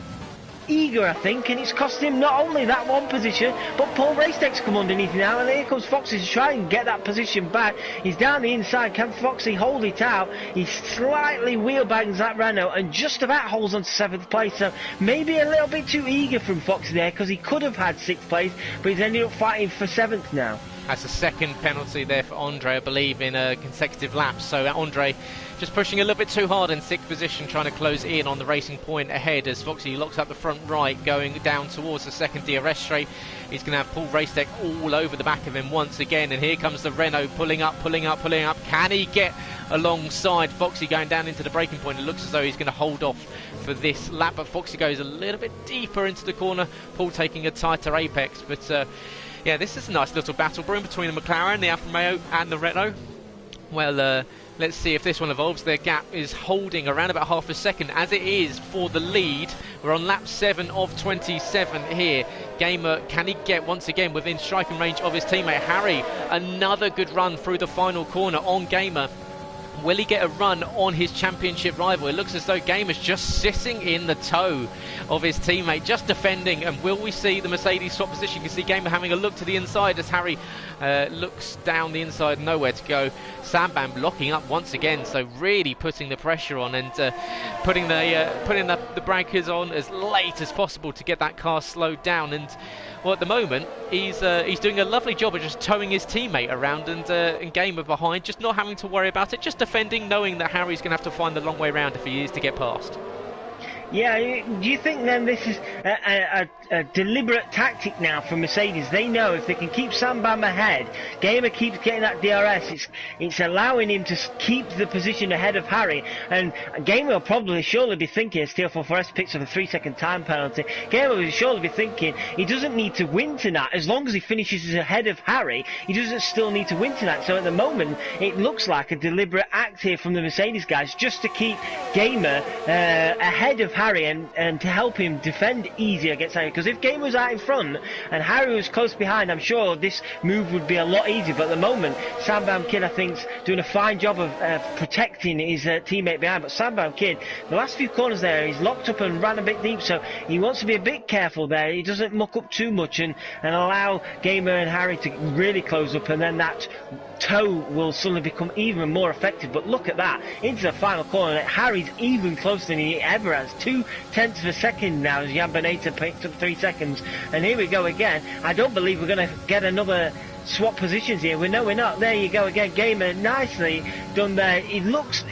eager, I think, and it's cost him not only that one position, but Paul Racetech's come underneath now, and here comes Foxy to try and get that position back. He's down the inside. Can Foxy hold it out? He slightly wheelbangs that Renault and just about holds on to 7th place, so maybe a little bit too eager from Foxy there, because he could have had 6th place, but he's ended up fighting for 7th now. That's the second penalty there for Andre, I believe, in a consecutive lap. So Andre just pushing a little bit too hard in 6th position, trying to close in on the Racing Point ahead as Foxy locks up the front right, going down towards the second DRS straight. He's going to have Paul Racetech all over the back of him once again, and here comes the Renault pulling up. Can he get alongside Foxy going down into the braking point? It looks as though he's going to hold off for this lap, but Foxy goes a little bit deeper into the corner, Paul taking a tighter apex, but yeah, this is a nice little battle brewing between the McLaren, the Alfa Romeo and the Renault. Well, let's see if this one evolves. Their gap is holding around about half a second as it is for the lead. We're on lap 7 of 27 here. Gamer, can he get once again within striking range of his teammate Harry? Another good run through the final corner on Gamer. Will he get a run on his championship rival? It looks as though Gamer's just sitting in the toe of his teammate, just defending. And will we see the Mercedes swap position? You can see Gamer having a look to the inside as Harry looks down the inside, nowhere to go. Sambam locking up once again, so really putting the pressure on and putting the breakers on as late as possible to get that car slowed down. And well, at the moment, he's doing a lovely job of just towing his teammate around and Gamer behind, just not having to worry about it, just defending, knowing that Harry's going to have to find the long way around if he is to get past. Yeah, do you think then this is a deliberate tactic now from Mercedes? They know if they can keep Sambam ahead, Gamer keeps getting that DRS, it's allowing him to keep the position ahead of Harry, and Gamer will probably surely be thinking, as TL4 picks up a 3-second time penalty, Gamer will surely be thinking he doesn't need to win tonight. As long as he finishes ahead of Harry, he doesn't still need to win tonight. So at the moment, it looks like a deliberate act here from the Mercedes guys just to keep Gamer ahead of Harry and to help him defend easier against Harry, because if Gamer was out in front and Harry was close behind, I'm sure this move would be a lot easier. But at the moment, Sambam Kid, I think, is doing a fine job of protecting his teammate behind. But Sambam Kid, the last few corners there, he's locked up and ran a bit deep, so he wants to be a bit careful there. He doesn't muck up too much and allow Gamer and Harry to really close up, and then that tow will suddenly become even more effective. But look at that, into the final corner, Harry's even closer than he ever has, 0.2 of a second now as Jan Boneta picked up 3 seconds, and here we go again. I don't believe we're going to get another swap positions here. We're not. There you go again. Gamer nicely done there. He looks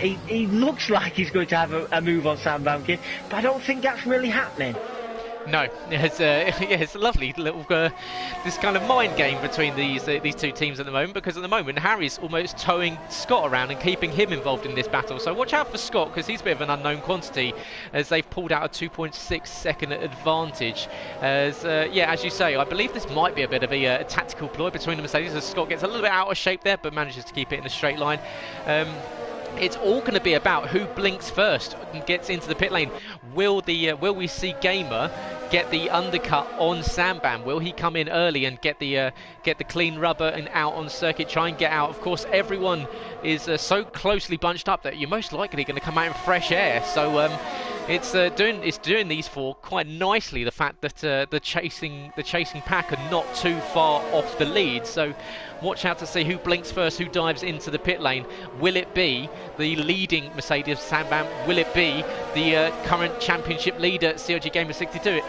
like he's going to have a move on Sam Bamkin, but I don't think that's really happening. No, it's it's a lovely little this kind of mind game between these two teams at the moment, because at the moment Harry's almost towing Scott around and keeping him involved in this battle. So watch out for Scott, because he's a bit of an unknown quantity, as they've pulled out a 2.6 second advantage. As as you say, I believe this might be a bit of a tactical ploy between the Mercedes, as Scott gets a little bit out of shape there, but manages to keep it in a straight line. It's all going to be about who blinks first and gets into the pit lane. Will we see Gamer get the undercut on Sambam? Will he come in early and get the clean rubber and out on circuit, try and get out? Of course, everyone is so closely bunched up that you're most likely going to come out in fresh air. So it's doing these four quite nicely. The fact that the chasing pack are not too far off the lead. So watch out to see who blinks first, who dives into the pit lane. Will it be the leading Mercedes Sambam? Will it be the current championship leader COG Gamer 62?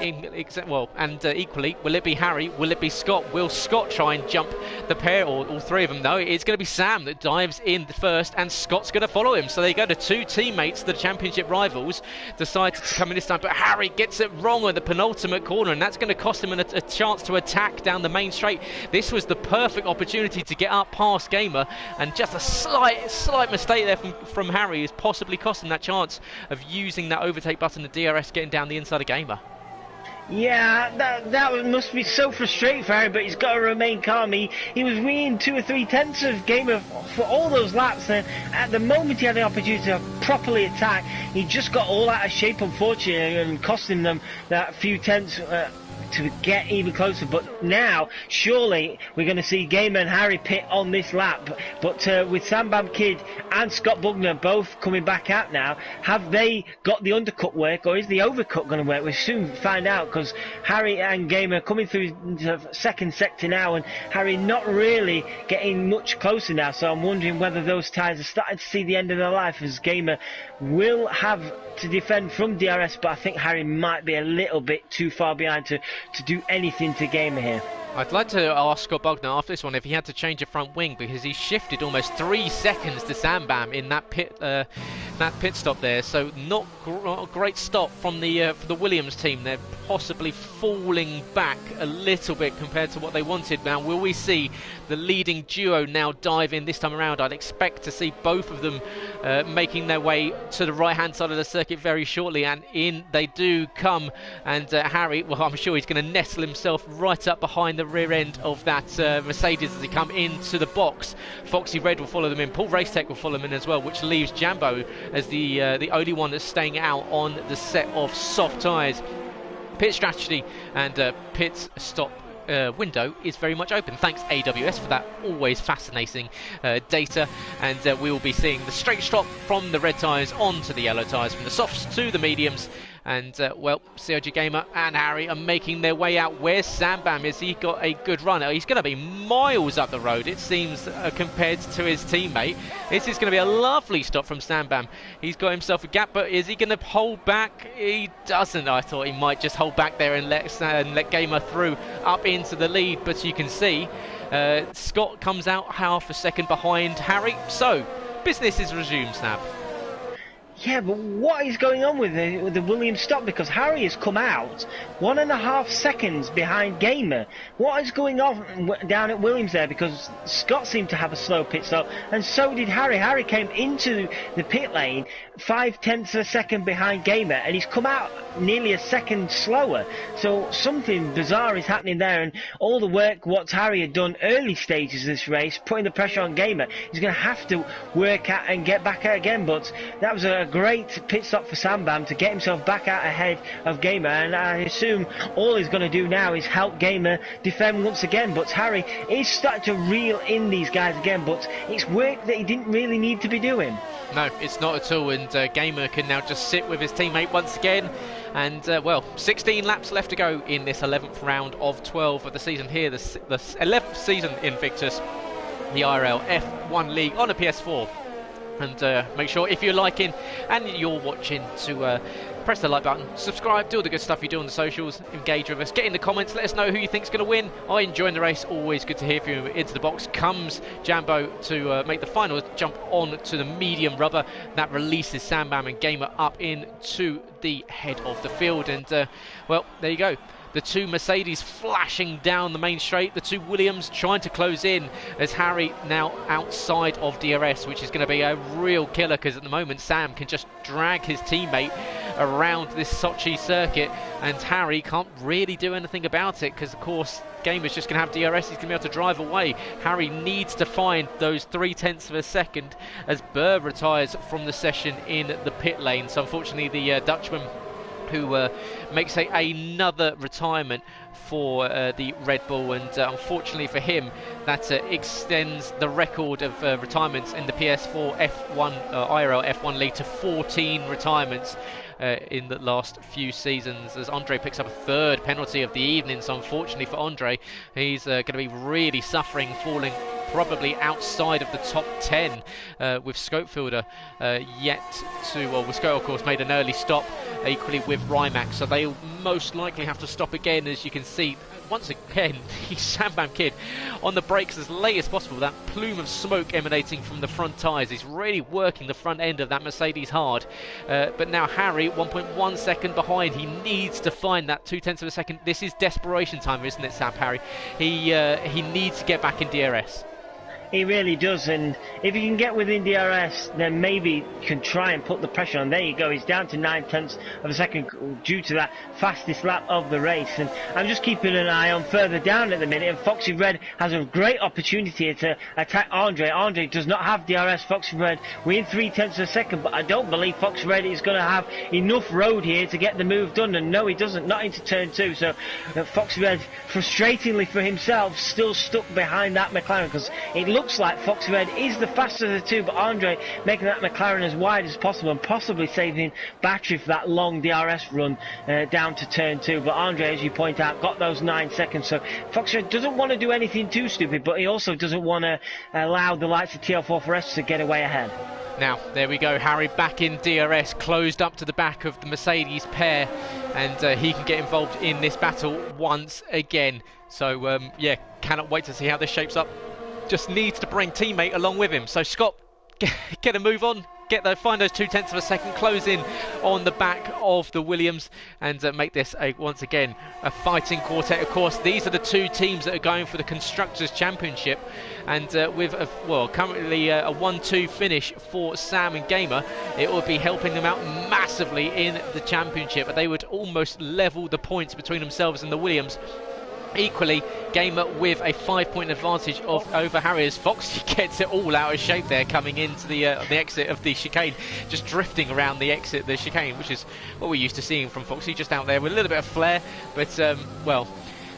Equally, will it be Harry? Will it be Scott? Will Scott try and jump the pair, or all three of them? No, it's going to be Sam that dives in first, and Scott's going to follow him. So they go to two teammates, the championship rivals, decide to come in this time, but Harry gets it wrong on the penultimate corner, and that's going to cost him a chance to attack down the main straight. This was the perfect opportunity to get up past Gamer, and just a slight mistake there from Harry is possibly costing that chance of using that overtake button, the DRS getting down the inside of Gamer. Yeah, that must be so frustrating for Harry, but he's got to remain calm. He was winning 2 or 3 tenths of Gamer for all those laps, and at the moment he had the opportunity to properly attack, he just got all out of shape, unfortunately, and costing them that few tenths to get even closer. But now, surely, we're going to see Gamer and Harry pit on this lap. But with Sambam Kid and Scott Bugner both coming back out now, have they got the undercut work, or is the overcut going to work? We'll soon find out, because Harry and Gamer coming through the second sector now, and Harry not really getting much closer now. So I'm wondering whether those tyres are starting to see the end of their life, as Gamer will have to defend from DRS, but I think Harry might be a little bit too far behind to do anything to Gamer here. I'd like to ask Scott Bugner after this one if he had to change a front wing, because he shifted almost 3 seconds to Sambam in that pit stop there. So not a great stop from the for the Williams team. They're possibly falling back a little bit compared to what they wanted. Now, will we see the leading duo now dive in this time around? I'd expect to see both of them making their way to the right-hand side of the circuit very shortly, and in they do come. And Harry, well, I'm sure he's going to nestle himself right up behind the rear end of that Mercedes as they come into the box. Foxy Red will follow them in. Paul Racetech will follow them in as well, which leaves Jambo as the only one that's staying out on the set of soft tyres. Pit strategy and pit stop window is very much open. Thanks AWS for that always fascinating data, and we will be seeing the straight stop from the red tyres onto the yellow tyres, from the softs to the mediums. And, well, COG Gamer and Harry are making their way out. Where's Sambam? Has he got a good run? He's going to be miles up the road, it seems, compared to his teammate. This is going to be a lovely stop from Sambam. He's got himself a gap, but is he going to hold back? He doesn't. I thought he might just hold back there and let Gamer through up into the lead. But you can see Scott comes out half a second behind Harry. So, business is resumed, Snap. Yeah, but what is going on with the Williams stop? Because Harry has come out 1.5 seconds behind Gamer. What is going on down at Williams there? Because Scott seemed to have a slow pit stop, and so did Harry. Harry came into the pit lane 0.5 of a second behind Gamer, and he's come out nearly a second slower. So something bizarre is happening there, and all the work what Harry had done early stages of this race, putting the pressure on Gamer, he's going to have to work out and get back out again. But that was a great pit stop for Sambam to get himself back out ahead of Gamer, and I assume all he's going to do now is help Gamer defend once again. But Harry is starting to reel in these guys again, but it's work that he didn't really need to be doing. No, it's not at all, and Gamer can now just sit with his teammate once again. And, well, 16 laps left to go in this 11th round of 12 of the season here, the 11th season Invictus, the IRL F1 League on a PS4. And make sure, if you're liking and you're watching, to press the like button, subscribe, do all the good stuff you do on the socials, engage with us, get in the comments, let us know who you think's going to win. I enjoy the race, always good to hear from you. Into the box comes Jambo to make the final jump on to the medium rubber. That releases Sam Bam and Gamer up into the head of the field. And, well, there you go. The two Mercedes flashing down the main straight, the two Williams trying to close in, as Harry now outside of DRS, which is going to be a real killer, because at the moment Sam can just drag his teammate around this Sochi circuit, and Harry can't really do anything about it, because of course Gamer's just going to have DRS, he's going to be able to drive away. Harry needs to find those 0.3 of a second as Burr retires from the session in the pit lane. So unfortunately the Dutchman, who makes another retirement for the Red Bull, and unfortunately for him, that extends the record of retirements in the PS4 F1 IRL F1 League to 14 retirements in the last few seasons, as Andre picks up a third penalty of the evening. So unfortunately for Andre, he's going to be really suffering, falling probably outside of the top 10, with Scopefielder yet to, well, Scope of course made an early stop, equally with Rimac, so they'll most likely have to stop again. As you can see, once again, the Sam Bam kid on the brakes as late as possible, that plume of smoke emanating from the front tyres. He's really working the front end of that Mercedes hard, but now Harry 1.1 second behind. He needs to find that 0.2 of a second. This is desperation time, isn't it, Sam? Harry, he needs to get back in DRS. He really does, and if he can get within DRS, then maybe you can try and put the pressure on. There you go, he's down to 0.9 of a second due to that fastest lap of the race. And I'm just keeping an eye on further down at the minute, and Foxy Red has a great opportunity here to attack Andre. Andre does not have DRS. Foxy Red within 0.3 of a second, but I don't believe Foxy Red is going to have enough road here to get the move done, and no, he doesn't, not into turn 2. So Foxy Red, frustratingly for himself, still stuck behind that McLaren, because it looks like Foxy Red is the faster of the two, but Andre making that McLaren as wide as possible and possibly saving battery for that long DRS run down to turn 2. But Andre, as you point out, got those 9 seconds, so Foxy Red doesn't want to do anything too stupid, but he also doesn't want to allow the likes of TL4 to get away ahead. Now, there we go, Harry back in DRS, closed up to the back of the Mercedes pair, and he can get involved in this battle once again. So, yeah, cannot wait to see how this shapes up. Just needs to bring teammate along with him. So Scott, get a move on, find those 0.2 of a second, close in on the back of the Williams, and make this once again a fighting quartet. Of course, these are the two teams that are going for the Constructors' Championship, and with currently a 1-2 finish for Sam and Gamer, it would be helping them out massively in the championship. They would almost level the points between themselves and the Williams. Equally, Gamer with a 5-point advantage over Harry, as Foxy gets it all out of shape there, coming into the exit of the chicane, just drifting around the exit of the chicane, which is what we're used to seeing from Foxy, just out there with a little bit of flair. But well,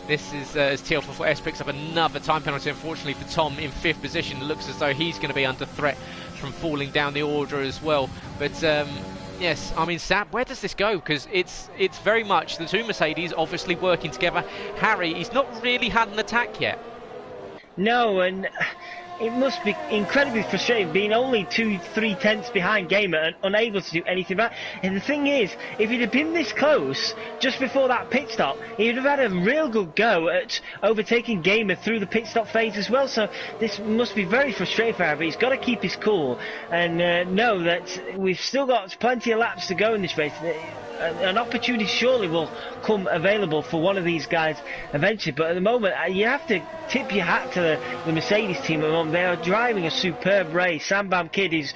this is as TL4S picks up another time penalty, unfortunately for Tom in 5th position. It looks as though he's going to be under threat from falling down the order as well. But yes, I mean, Sab, where does this go? Because it's very much the two Mercedes obviously working together. Harry, he's not really had an attack yet. No, and it must be incredibly frustrating being only 2-3 tenths behind Gamer and unable to do anything about it. And the thing is, if he'd have been this close just before that pit stop, he'd have had a real good go at overtaking Gamer through the pit stop phase as well. So this must be very frustrating for him, but he's got to keep his cool and know that we've still got plenty of laps to go in this race. An opportunity surely will come available for one of these guys eventually, but at the moment you have to tip your hat to the Mercedes team at the moment. They are driving a superb race. Sam Bam Kid is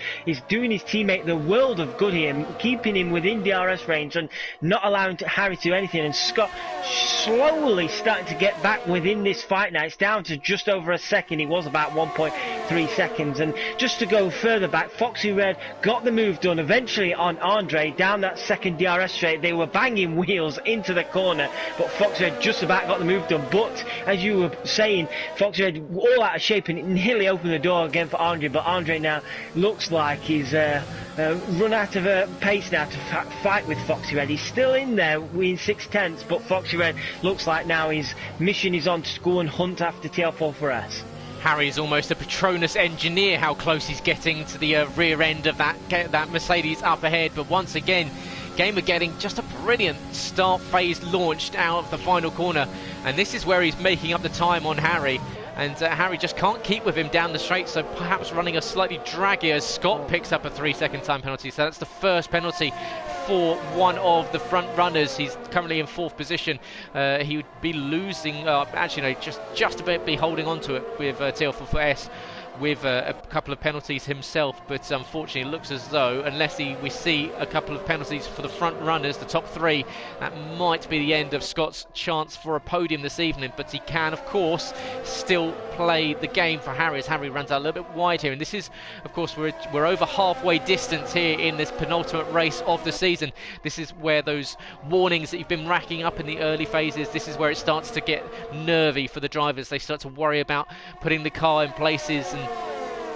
doing his teammate the world of good here, keeping him within DRS range and not allowing Harry to do anything, and Scott slowly starting to get back within this fight now. It's down to just over a second. He was about 1.3 seconds, and just to go further back, Foxy Red got the move done eventually on Andre down that second DRS straight. They were banging wheels into the corner, but Foxy Red just about got the move done. But as you were saying, Foxy Red all out of shape and nearly opened the door again for Andre, but Andre now looks like he's run out of pace now to fight with Foxy Red. He's still in there in 6 tenths, but Foxy Red looks like now his mission is on to go and hunt after TL4S. Harry's almost a Patronus engineer, how close he's getting to the rear end of that Mercedes up ahead. But once again, Gamer getting just a brilliant start phase launched out of the final corner. And this is where he's making up the time on Harry. And Harry just can't keep with him down the straight, so perhaps running a slightly draggy as Scott picks up a 3-second time penalty. So that's the first penalty for one of the front runners. He's currently in 4th position. He would be losing, actually no, just a bit be holding on to it with TL4S with a couple of penalties himself, but unfortunately it looks as though, unless we see a couple of penalties for the front runners, the top 3, that might be the end of Scott's chance for a podium this evening. But he can, of course, still play the game for Harry as Harry runs out a little bit wide here. And this is, of course, we're over halfway distance here in this penultimate race of the season. This is where those warnings that you've been racking up in the early phases, this is where it starts to get nervy for the drivers. They start to worry about putting the car in places and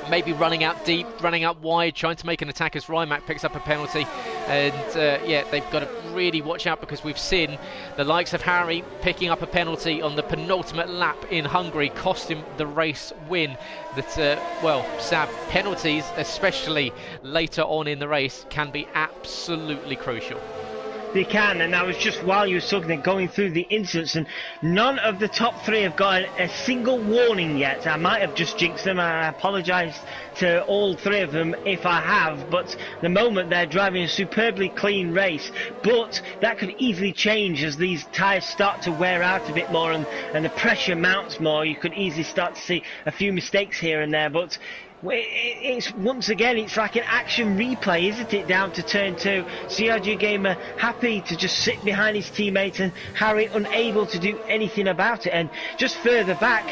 maybe running out deep, running out wide, trying to make an attack as Rymac picks up a penalty. And yeah, they've got to really watch out, because we've seen the likes of Harry picking up a penalty on the penultimate lap in Hungary cost him the race win. That well, Sab, penalties, especially later on in the race, can be absolutely crucial. They can, and I was just, while you were talking, going through the incidents, and none of the top 3 have got a single warning yet. I might have just jinxed them, and I apologise to all 3 of them if I have, but the moment they're driving a superbly clean race. But that could easily change as these tyres start to wear out a bit more and the pressure mounts more. You could easily start to see a few mistakes here and there, but it's once again, it's like an action replay, isn't it, down to turn 2. CRG Gamer happy to just sit behind his teammate, and Harry unable to do anything about it. And just further back,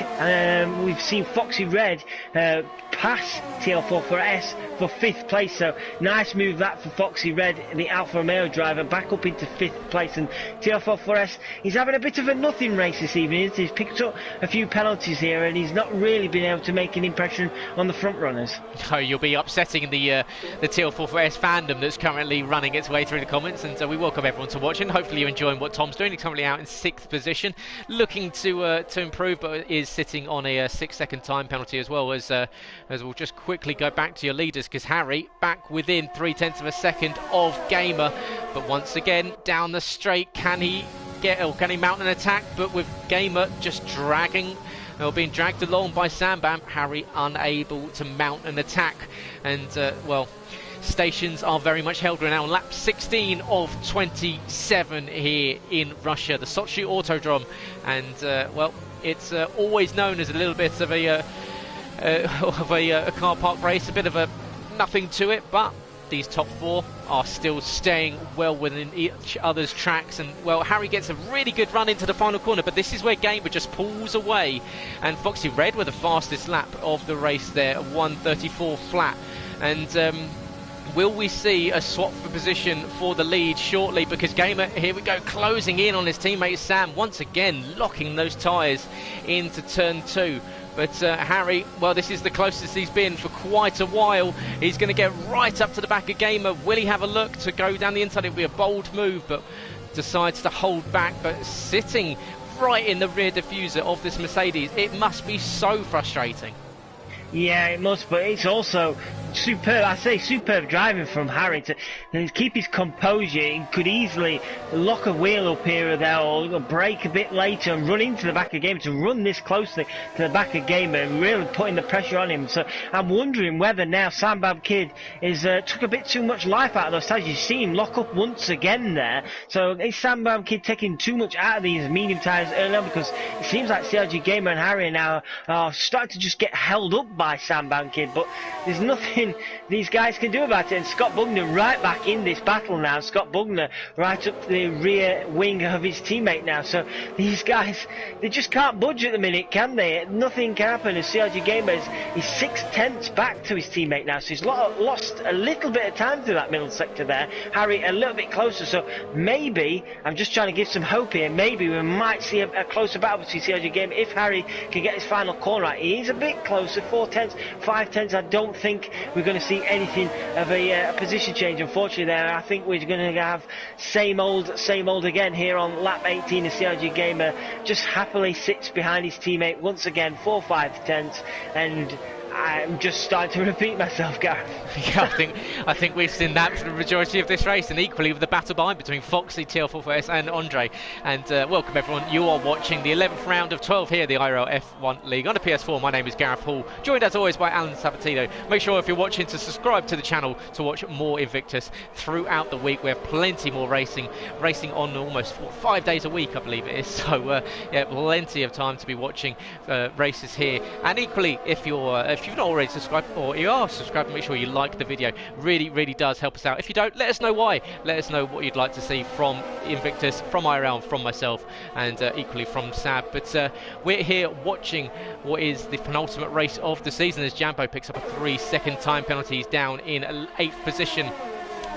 we've seen Foxy Red pass TL4S for 5th place, so nice move that for Foxy Red, the Alfa Romeo driver, back up into 5th place. And TL4S, he's having a bit of a nothing race this evening. He's picked up a few penalties here, and he's not really been able to make an impression on the front runners. Oh, you'll be upsetting the TL4S fandom that's currently running its way through the comments, and we welcome everyone to watch, and hopefully you're enjoying what Tom's doing. He's currently out in 6th position, looking to improve, but is sitting on a 6-second time penalty as well. As we'll just quickly go back to your leaders, because Harry back within 0.3 of a second of Gamer, but once again down the straight, can he mount an attack? But with Gamer just dragging, being dragged along by Sambam, Harry unable to mount an attack. And well, stations are very much held. We're now on lap 16 of 27 here in Russia, the Sochi Autodrome. And well, it's always known as a little bit of a car park race, a bit of a nothing to it, but these top 4 are still staying well within each other's tracks. And well, Harry gets a really good run into the final corner, but this is where Gamer just pulls away, and Foxy Red with the fastest lap of the race there, 1:34 flat. And will we see a swap for position for the lead shortly? Because Gamer, here we go, closing in on his teammate Sam, once again locking those tyres into turn 2. But Harry, well, this is the closest he's been for quite a while. He's going to get right up to the back of Gamer. Will he have a look to go down the inside? It will be a bold move, but decides to hold back. But sitting right in the rear diffuser of this Mercedes, it must be so frustrating. Yeah, it must, but it's also superb. I say superb driving from Harry to keep his composure. He could easily lock a wheel up here or there, or brake a bit later and run into the back of Gamer. To run this closely to the back of Gamer and really putting the pressure on him. So I'm wondering whether now Sambab Kid is took a bit too much life out of those tyres. You see him lock up once again there. So is Sambab Kid taking too much out of these medium tyres early on? Because it seems like CRG Gamer and Harry now are starting to just get held up by Sambam Kid, but there's nothing these guys can do about it. And Scott Bugner right back in this battle now. Scott Bugner right up the rear wing of his teammate now. So these guys, they just can't budge at the minute, can they? Nothing can happen. As CRG Gamer is 6/10 back to his teammate now, so he's lost a little bit of time through that middle sector there. Harry a little bit closer, so maybe, I'm just trying to give some hope here, maybe we might see a closer battle between CRG Gamer if Harry can get his final corner right. He is a bit closer, 4/10, 5/10. I don't think we're going to see anything of a position change. Unfortunately, there, I think we're going to have same old again here on lap 18. The CRG Gamer just happily sits behind his teammate once again, 4-5 tenths, and I'm just starting to repeat myself, Gareth. Yeah, I think we've seen that for the majority of this race, and equally with the battle behind between Foxy, TL44S and Andre. And welcome everyone, you are watching the 11th round of 12 here, the IRL F1 League on the PS4. My name is Gareth Hall, joined as always by Alan Sabatino. Make sure if you're watching to subscribe to the channel to watch more Invictus throughout the week. We have plenty more racing on almost 5 days a week, I believe it is. So yeah, plenty of time to be watching races here. And equally, if you've not already subscribed, or you are subscribed, make sure you like the video. Really does help us out. If you don't, let us know why. Let us know what you'd like to see from Invictus, from IRL, from myself, and equally from Sab. But we're here watching what is the penultimate race of the season as Jambo picks up a 3-second time penalty. He's down in 8th position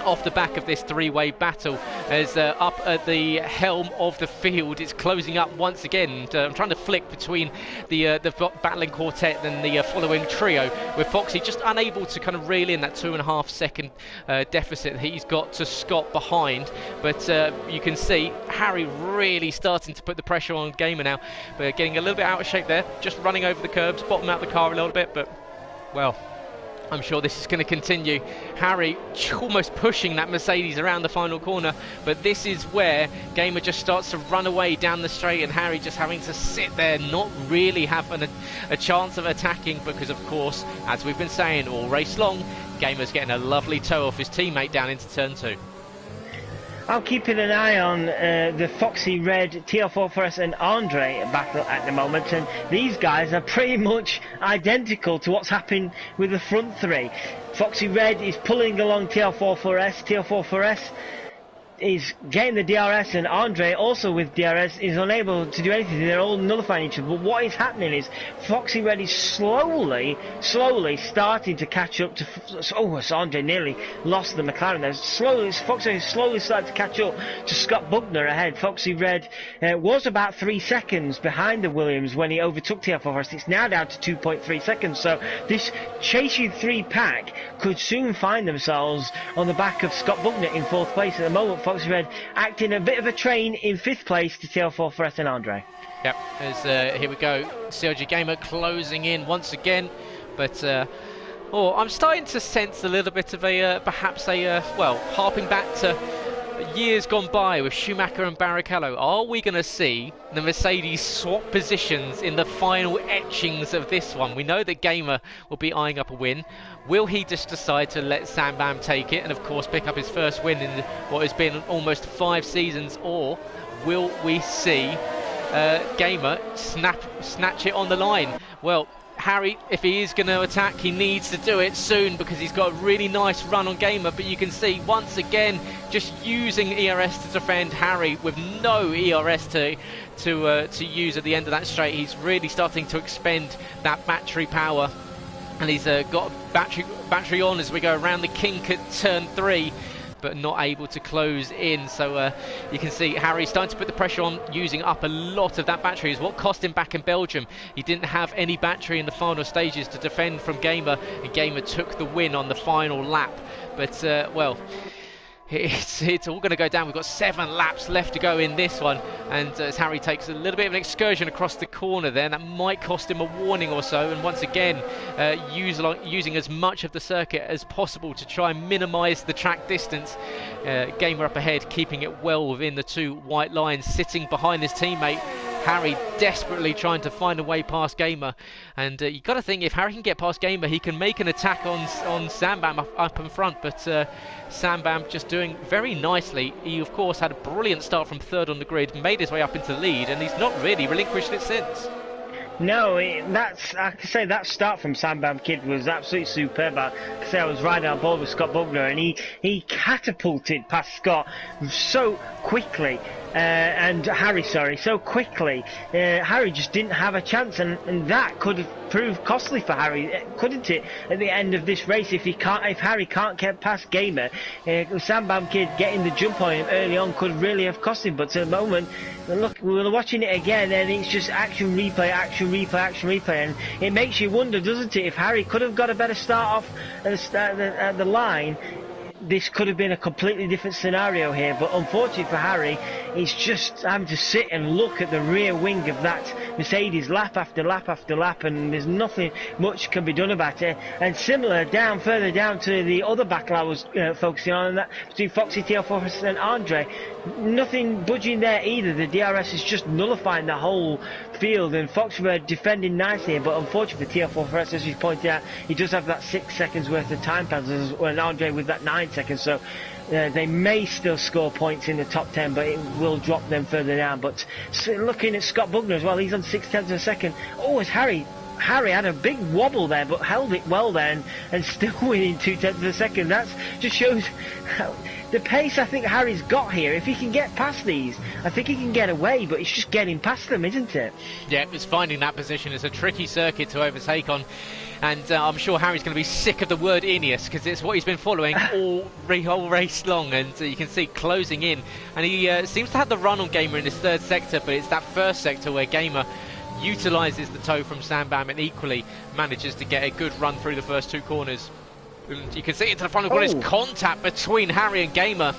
off the back of this three-way battle, as up at the helm of the field it's closing up once again. I'm trying to flick between the battling quartet and the following trio, with Foxy just unable to kind of reel in that 2.5 second deficit he's got to Scott behind. But you can see Harry really starting to put the pressure on Gamer now, but getting a little bit out of shape there, just running over the curbs, bottom out the car a little bit, but well, I'm sure this is going to continue. Harry almost pushing that Mercedes around the final corner, but this is where Gamer just starts to run away down the straight, and Harry just having to sit there, not really having a chance of attacking, because of course, as we've been saying all race long, Gamer's getting a lovely toe off his teammate down into turn 2. I'm keeping an eye on the Foxy Red, TL44S and Andre battle at the moment, and these guys are pretty much identical to what's happened with the front three. Foxy Red is pulling along TL44S, TL44S is getting the DRS, and Andre, also with DRS, is unable to do anything. They're all nullifying each other. But what is happening is Foxy Red is slowly starting to catch up to... Oh, it's Andre nearly lost the McLaren there. Foxy Red is slowly starting to catch up to Scott Bugner ahead. Foxy Red was about 3 seconds behind the Williams when he overtook TL44. It's now down to 2.3 seconds. So this chasing 3 pack could soon find themselves on the back of Scott Bugner in 4th place at the moment. Foxy Red acting a bit of a train in 5th place to TL44S and Andre. Yep, as here we go, CRG Gamer closing in once again, but I'm starting to sense a little bit of a perhaps a well, harping back to years gone by with Schumacher and Barrichello. Are we going to see the Mercedes swap positions in the final etchings of this one? We know that Gamer will be eyeing up a win. Will he just decide to let Sam Bam take it and of course pick up his first win in what has been almost 5 seasons, or will we see Gamer snatch it on the line? Well, Harry, if he is going to attack, he needs to do it soon, because he's got a really nice run on Gamer. But you can see once again just using ERS to defend Harry with no ERS to use at the end of that straight. He's really starting to expend that battery power, and he's got battery on as we go around the kink at turn 3, but not able to close in. So you can see Harry starting to put the pressure on, using up a lot of that battery, is what cost him back in Belgium. He didn't have any battery in the final stages to defend from Gamer, and Gamer took the win on the final lap. But well, it's all going to go down. We've got 7 laps left to go in this one, and as Harry takes a little bit of an excursion across the corner there, that might cost him a warning or so, and once again using as much of the circuit as possible to try and minimise the track distance. Gamer up ahead, keeping it well within the 2 white lines, sitting behind his teammate. Harry desperately trying to find a way past Gamer, and you've got to think if Harry can get past Gamer, he can make an attack on Sam Bam up in front. But Sam Bam just doing very nicely. He of course had a brilliant start from 3rd on the grid, made his way up into the lead, and he's not really relinquished it since. No, I can say that start from Sam Bam Kid was absolutely superb. I can say I was riding on board with Scott Bugner, and he catapulted past Scott so quickly. and Harry, so quickly. Harry just didn't have a chance, and that could have proved costly for Harry, couldn't it? At the end of this race, if Harry can't get past Gamer, Sambam kid getting the jump on him early on could really have cost him. But at the moment, look, we were watching it again, and it's just action replay, and it makes you wonder, doesn't it? If Harry could have got a better start off at the line, this could have been a completely different scenario here, but unfortunately for Harry, he's just having to sit and look at the rear wing of that Mercedes lap after lap after lap, and there's nothing much can be done about it. And similar further down to the other battle I was focusing on, that between Foxy TL4 and Andre, nothing budging there either. The DRS is just nullifying the whole field, and Foxy were defending nicely, but unfortunately for TL4, as you pointed out, he does have that 6 seconds worth of time penalties, and Andre with that 9 seconds, so they may still score points in the top 10, but it will drop them further down. But looking at Scott Bugner as well, he's on 0.6 of a second. Oh, it's Harry had a big wobble there, but held it well there, and still winning 0.2 of a second. That just shows the pace I think Harry's got here. If he can get past these, I think he can get away, but it's just getting past them, isn't it? Yeah, it's finding that position. It's a tricky circuit to overtake on. And I'm sure Harry's going to be sick of the word Ineos, because it's what he's been following all race long. And you can see closing in. And he seems to have the run on Gamer in his third sector, but it's that first sector where Gamer utilises the tow from Sambam and equally manages to get a good run through the first two corners. And you can see into the final corner is contact between Harry and Gamer.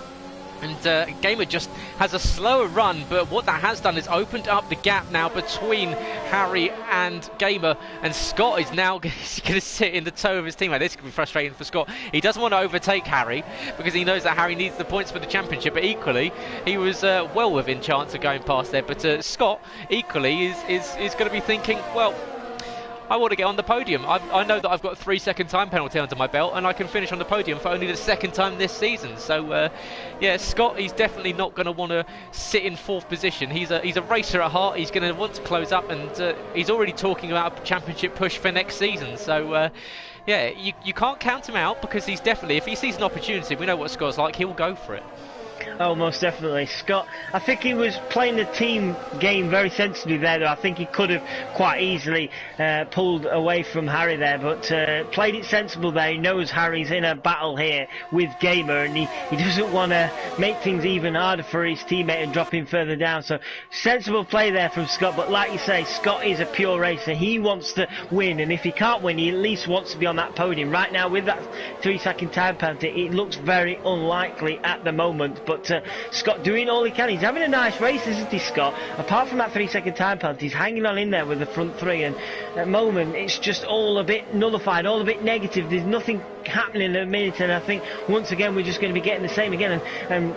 And Gamer just has a slower run, but what that has done is opened up the gap now between Harry and Gamer, and Scott is now going to sit in the toe of his teammate. This could be frustrating for Scott. He doesn't want to overtake Harry because he knows that Harry needs the points for the championship, but equally he was well within chance of going past there. But Scott equally is going to be thinking, well, I want to get on the podium. I know that I've got a 3-second time penalty under my belt, and I can finish on the podium for only the second time this season. So, yeah, Scott, he's definitely not going to want to sit in fourth position. He's a racer at heart. He's going to want to close up, and he's already talking about a championship push for next season. So, yeah, you can't count him out, because he's definitely, if he sees an opportunity, we know what Scott's like, he'll go for it. Oh, most definitely. Scott, I think he was playing the team game very sensibly there, though. I think he could have quite easily pulled away from Harry there, but played it sensible there. He knows Harry's in a battle here with Gamer, and he doesn't want to make things even harder for his teammate and drop him further down. So, sensible play there from Scott, but like you say, Scott is a pure racer. He wants to win, and if he can't win, he at least wants to be on that podium. Right now, with that 3-second time penalty, it looks very unlikely at the moment, but Scott doing all he can. He's having a nice race, isn't he, Scott? Apart from that 3-second time penalty, he's hanging on in there with the front three, and at the moment it's just all a bit nullified, all a bit negative. There's nothing happening at the minute, and I think once again we're just going to be getting the same again. And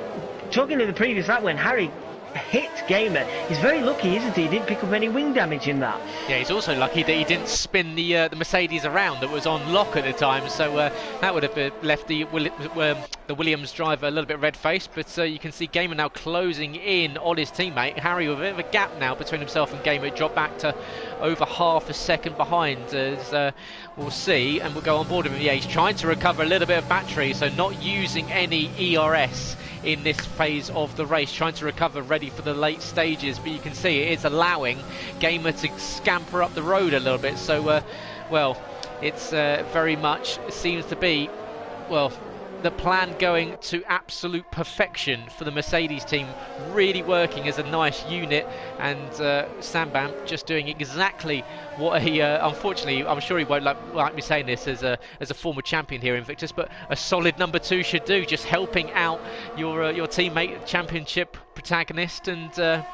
talking to the previous lap when Harry hit Gamer, he's very lucky, isn't he? He didn't pick up any wing damage in that. Yeah, he's also lucky that he didn't spin the Mercedes around that was on lock at the time, so that would have left the Williams driver a little bit red-faced. But you can see Gamer now closing in on his teammate. Harry with a bit of a gap now between himself and Gamer, dropped back to over half a second behind, as we'll see, and we'll go on board with him. Yeah, he's trying to recover a little bit of battery, so not using any ERS in this phase of the race, trying to recover, ready for the late stages. But you can see it is allowing Gamer to scamper up the road a little bit. So, well, it's very much seems to be, well, the plan going to absolute perfection for the Mercedes team, really working as a nice unit, and Sambam just doing exactly what he, unfortunately, I'm sure he won't like me saying this as a former champion here in Invictus, but a solid number 2 should do, just helping out your teammate, championship protagonist, and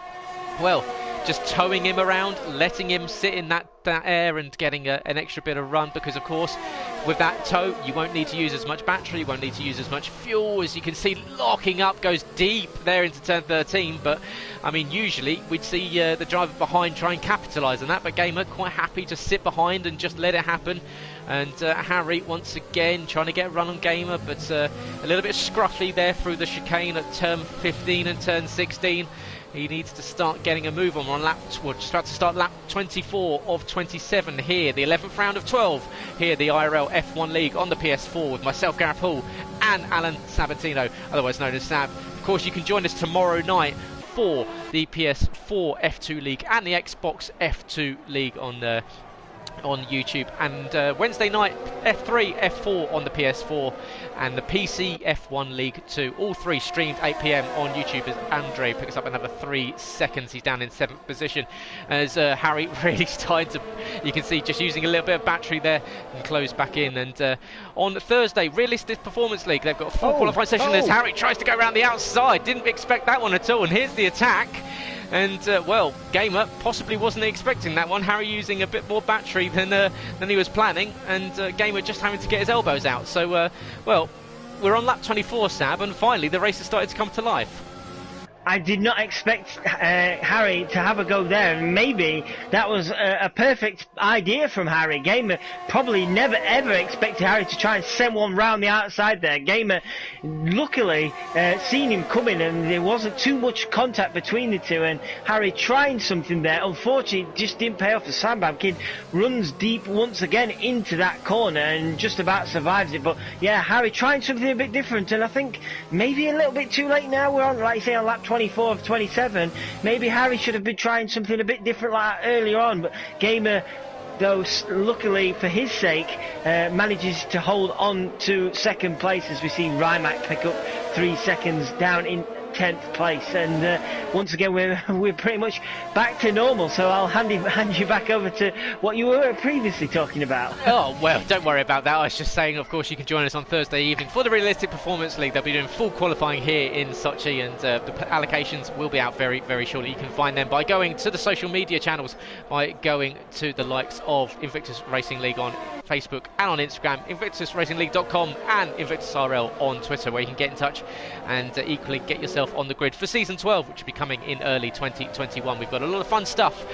well, just towing him around, letting him sit in that air and getting an extra bit of run, because of course with that tow you won't need to use as much battery, you won't need to use as much fuel. As you can see, locking up, goes deep there into turn 13, but I mean usually we'd see the driver behind try and capitalise on that, but Gamer quite happy to sit behind and just let it happen. And Harry once again trying to get a run on Gamer, but a little bit scruffy there through the chicane at turn 15 and turn 16. He needs to start getting a move on lap, well, just about to start lap 24 of 27 here, the 11th round of 12 here, the IRL F1 League on the PS4 with myself, Gareth and Alan Sabatino, otherwise known as Sab. Of course, you can join us tomorrow night for the PS4 F2 League and the Xbox F2 League on YouTube, and Wednesday night F3, F4 on the PS4, and the PC F1 League 2. All three streamed 8 PM on YouTube as Andre picks up another 3 seconds. He's down in 7th position as Harry really started to, you can see, just using a little bit of battery there and close back in. And on Thursday, Realistic Performance League, they've got a full qualifying session as Harry tries to go around the outside. Didn't expect that one at all, and here's the attack. And well, Gamer possibly wasn't expecting that one. Harry using a bit more battery than he was planning, and Gamer just having to get his elbows out. So well, we're on lap 24, Sab, and finally the race has started to come to life. I did not expect Harry to have a go there, and maybe that was a perfect idea from Harry. Gamer probably never ever expected Harry to try and send one round the outside there. Gamer luckily seen him coming, and there wasn't too much contact between the two, and Harry trying something there. Unfortunately, it just didn't pay off. The Sandbam kid runs deep once again into that corner and just about survives it. But yeah, Harry trying something a bit different, and I think maybe a little bit too late now. We're on, like you say, on lap 24 of 27. Maybe Harry should have been trying something a bit different like earlier on, but Gamer, though, luckily for his sake, manages to hold on to second place, as we see Rymac pick up 3 seconds down in 10th place. And once again, we're pretty much back to normal, so I'll hand you back over to what you were previously talking about. Oh, well, don't worry about that. I was just saying, of course, you can join us on Thursday evening for the Realistic Performance League. They'll be doing full qualifying here in Sochi, and the allocations will be out very, very shortly. You can find them by going to the social media channels, by going to the likes of Invictus Racing League on Facebook and on Instagram, invictusracingleague.com, and InvictusRL on Twitter, where you can get in touch and equally get yourself on the grid for Season 12, which will be coming in early 2021. We've got a lot of fun stuff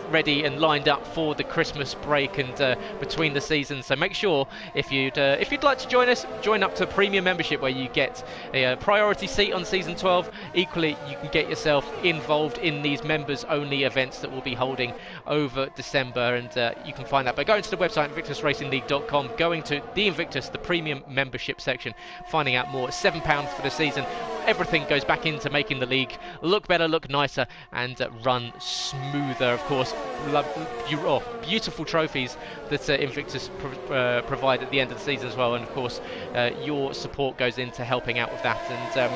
ready and lined up for the Christmas break and between the seasons. So make sure, if you'd like to join us, join up to Premium Membership, where you get a priority seat on Season 12. Equally, you can get yourself involved in these members-only events that we'll be holding over December, and you can find that by going to the website invictusracingleague.com, going to the Invictus, the Premium Membership section, finding out more. £7 for the season. Everything goes back into making the league look better, look nicer, and run smoother. Of course, beautiful trophies that Invictus provide at the end of the season as well. And of course, your support goes into helping out with that. And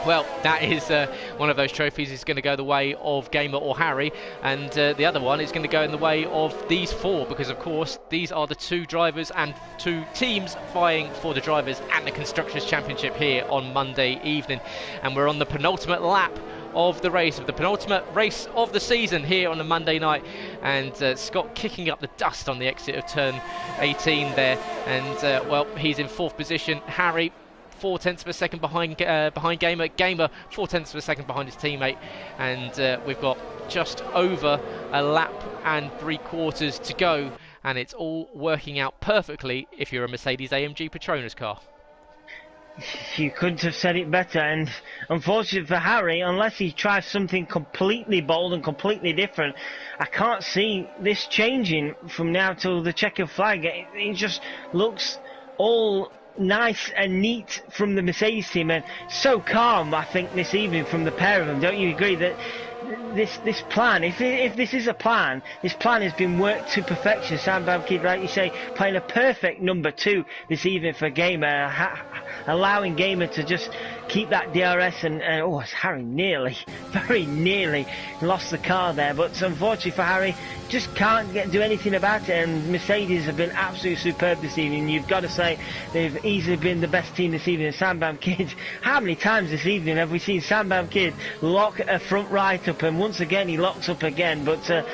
well, that is one of those trophies is going to go the way of Gamer or Harry, and the other one is going to go in the way of these four, because of course these are the two drivers and two teams vying for the Drivers and the Constructors Championship here on Monday evening. And we're on the penultimate lap of the race, of the penultimate race of the season here on a Monday night, and Scott kicking up the dust on the exit of turn 18 there, and well, he's in 4th position. Harry 0.4 of a second behind Gamer. Gamer 0.4 of a second behind his teammate, and we've got just over a lap and 3/4 to go, and it's all working out perfectly if you're a Mercedes AMG Petronas car. You couldn't have said it better, and unfortunately for Harry, unless he tries something completely bold and completely different, I can't see this changing from now till the checkered flag. It just looks all nice and neat from the Mercedes team, and so calm, I think, this evening from the pair of them. Don't you agree that this plan, if this is a plan, this plan has been worked to perfection? Sandbam Kid, like you say, playing a perfect number 2 this evening for Gamer, allowing Gamer to just keep that DRS, and oh, Harry very nearly lost the car there, but unfortunately for Harry, just can't do anything about it. And Mercedes have been absolutely superb this evening. You've got to say they've easily been the best team this evening. Sandbam Kid, how many times this evening have we seen Sandbam Kid lock a front right up, and once again he locks up again, but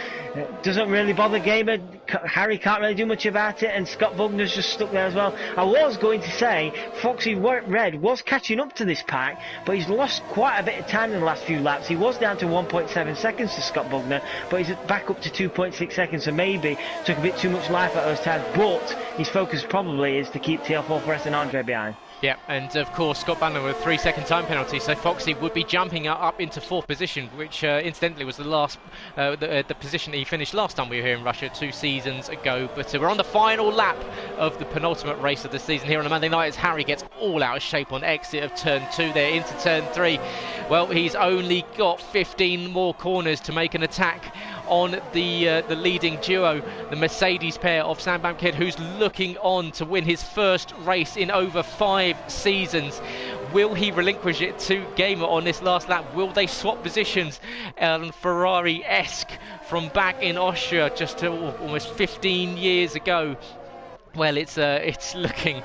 doesn't really bother Gamer. Harry can't really do much about it, and Scott Bugner's just stuck there as well. I was going to say Foxy Red was catching up to this pack, but he's lost quite a bit of time in the last few laps. He was down to 1.7 seconds to Scott Bugner, but he's back up to 2.6 seconds, so maybe took a bit too much life out of those times, but his focus probably is to keep TL4 and Andre behind. Yeah, and of course Scott Butler with a 3-second time penalty, so Foxy would be jumping up into 4th position, which incidentally was the last the position he finished last time we were here in Russia 2 seasons ago. But we're on the final lap of the penultimate race of the season here on a Monday night, as Harry gets all out of shape on exit of turn 2 there into turn 3. Well, he's only got 15 more corners to make an attack on the leading duo, the Mercedes pair of Sam Bamkid, who's looking on to win his first race in over 5 seasons. Will he relinquish it to Gamer on this last lap? Will they swap positions? Ferrari-esque from back in Austria just almost 15 years ago. Well, it's looking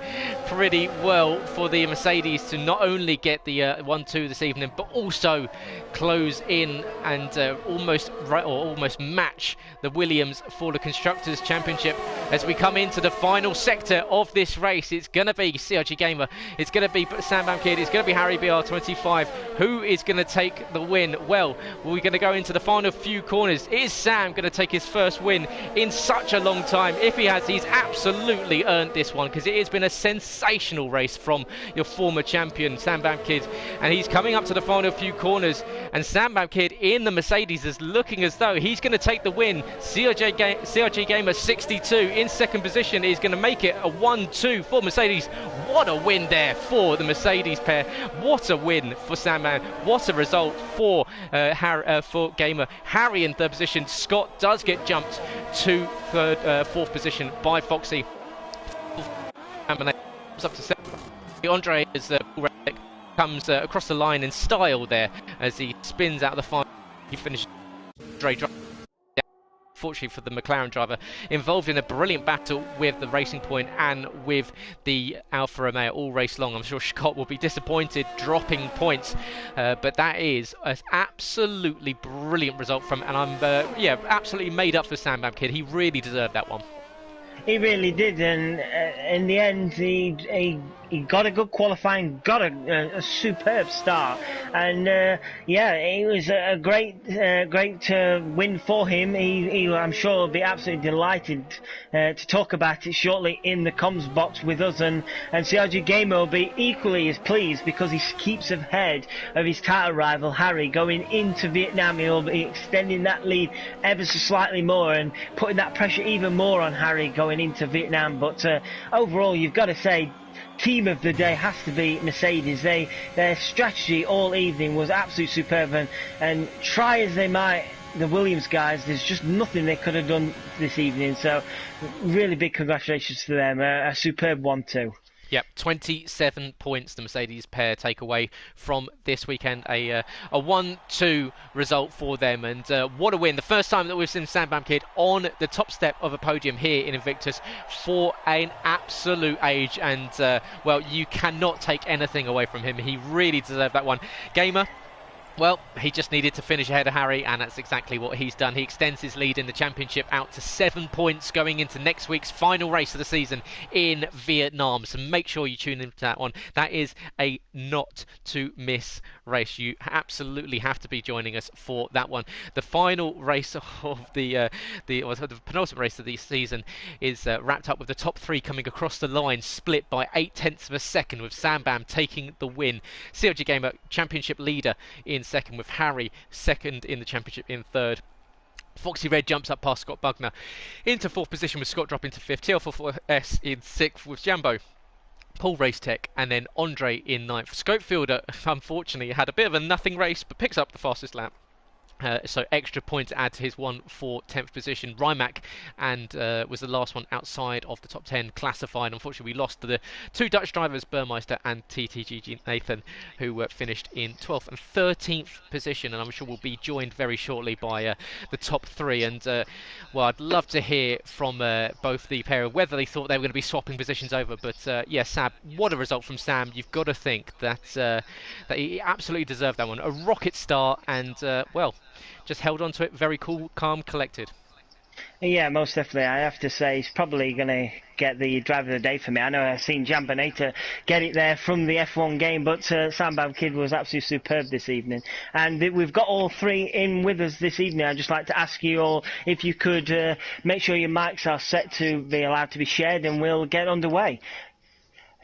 pretty well for the Mercedes to not only get the 1-2 this evening, but also close in and almost match the Williams for the Constructors' Championship. As we come into the final sector of this race, it's going to be CRG Gamer, it's going to be Sam Bamkid, it's going to be Harry BR25. Who is going to take the win? Well, we're going to go into the final few corners. Is Sam going to take his first win in such a long time? If he has, he's absolutely earned this one, because it has been a sensational race from your former champion Sam Bamkid, and he's coming up to the final few corners, and Sam Bamkid in the Mercedes is looking as though he's going to take the win. CRG Gamer 62 in second position is going to make it a 1-2 for Mercedes. What a win there for the Mercedes pair. What a win for Sam Man. What a result for Gamer. Harry in third position. Scott does get jumped to fourth position by Foxy. Up to 7. Andre is comes across the line in style there as he spins out of the final. He finished fortunately for the McLaren driver, involved in a brilliant battle with the Racing Point and with the Alfa Romeo all race long. I'm sure Scott will be disappointed dropping points, but that is an absolutely brilliant result from, and I'm absolutely made up for Sam Bamkid. He really deserved that one. He really did, and in the end, he got a good qualifying, got a superb start, and it was a great win for him. He I'm sure will be absolutely delighted to talk about it shortly in the comms box with us, and CRG Gamer will be equally as pleased because he keeps ahead of his title rival Harry going into Vietnam. He'll be extending that lead ever so slightly more and putting that pressure even more on Harry going into Vietnam. But overall, you've got to say, team of the day has to be Mercedes. Their strategy all evening was absolutely superb, and try as they might, the Williams guys, there's just nothing they could have done this evening. So really big congratulations to them. A superb 1-2. Yep, 27 points the Mercedes pair take away from this weekend. A 1-2 result for them, and what a win. The first time that we've seen Sam Bamkid on the top step of a podium here in Invictus for an absolute age, and you cannot take anything away from him. He really deserved that one. Gamer, well, he just needed to finish ahead of Harry, and that's exactly what he's done. He extends his lead in the championship out to 7 points going into next week's final race of the season in Vietnam. So make sure you tune into that one. That is a not to miss race. You absolutely have to be joining us for that one. The final race of the penultimate race of the season is wrapped up with the top 3 coming across the line, split by 0.8 of a second, with Sam Bam taking the win. CRG Gamer championship leader in second, with Harry second in the championship in third. Foxy Red jumps up past Scott Bugner into fourth position, with Scott dropping to fifth. TL4S in sixth with Jambo, Paul Racetech, and then Andre in ninth. Scopefielder, unfortunately, had a bit of a nothing race, but picks up the fastest lap. So extra points to add to his one for 10th position. Rimac and was the last one outside of the top 10 classified. Unfortunately, we lost to the 2 Dutch drivers, Burmeister and TTGG Nathan, who finished in 12th and 13th position, and I'm sure we'll be joined very shortly by the top 3. And I'd love to hear from both the pair whether they thought they were going to be swapping positions over. But Sab, what a result from Sam. You've got to think that he absolutely deserved that one. A rocket start, and just held on to it very cool, calm, collected. Yeah, most definitely. I have to say he's probably going to get the driver of the day for me. I know I've seen Jambonata get it there from the F1 game, but Sam Bamkid was absolutely superb this evening. And we've got all 3 in with us this evening. I'd just like to ask you all if you could make sure your mics are set to be allowed to be shared, and we'll get underway.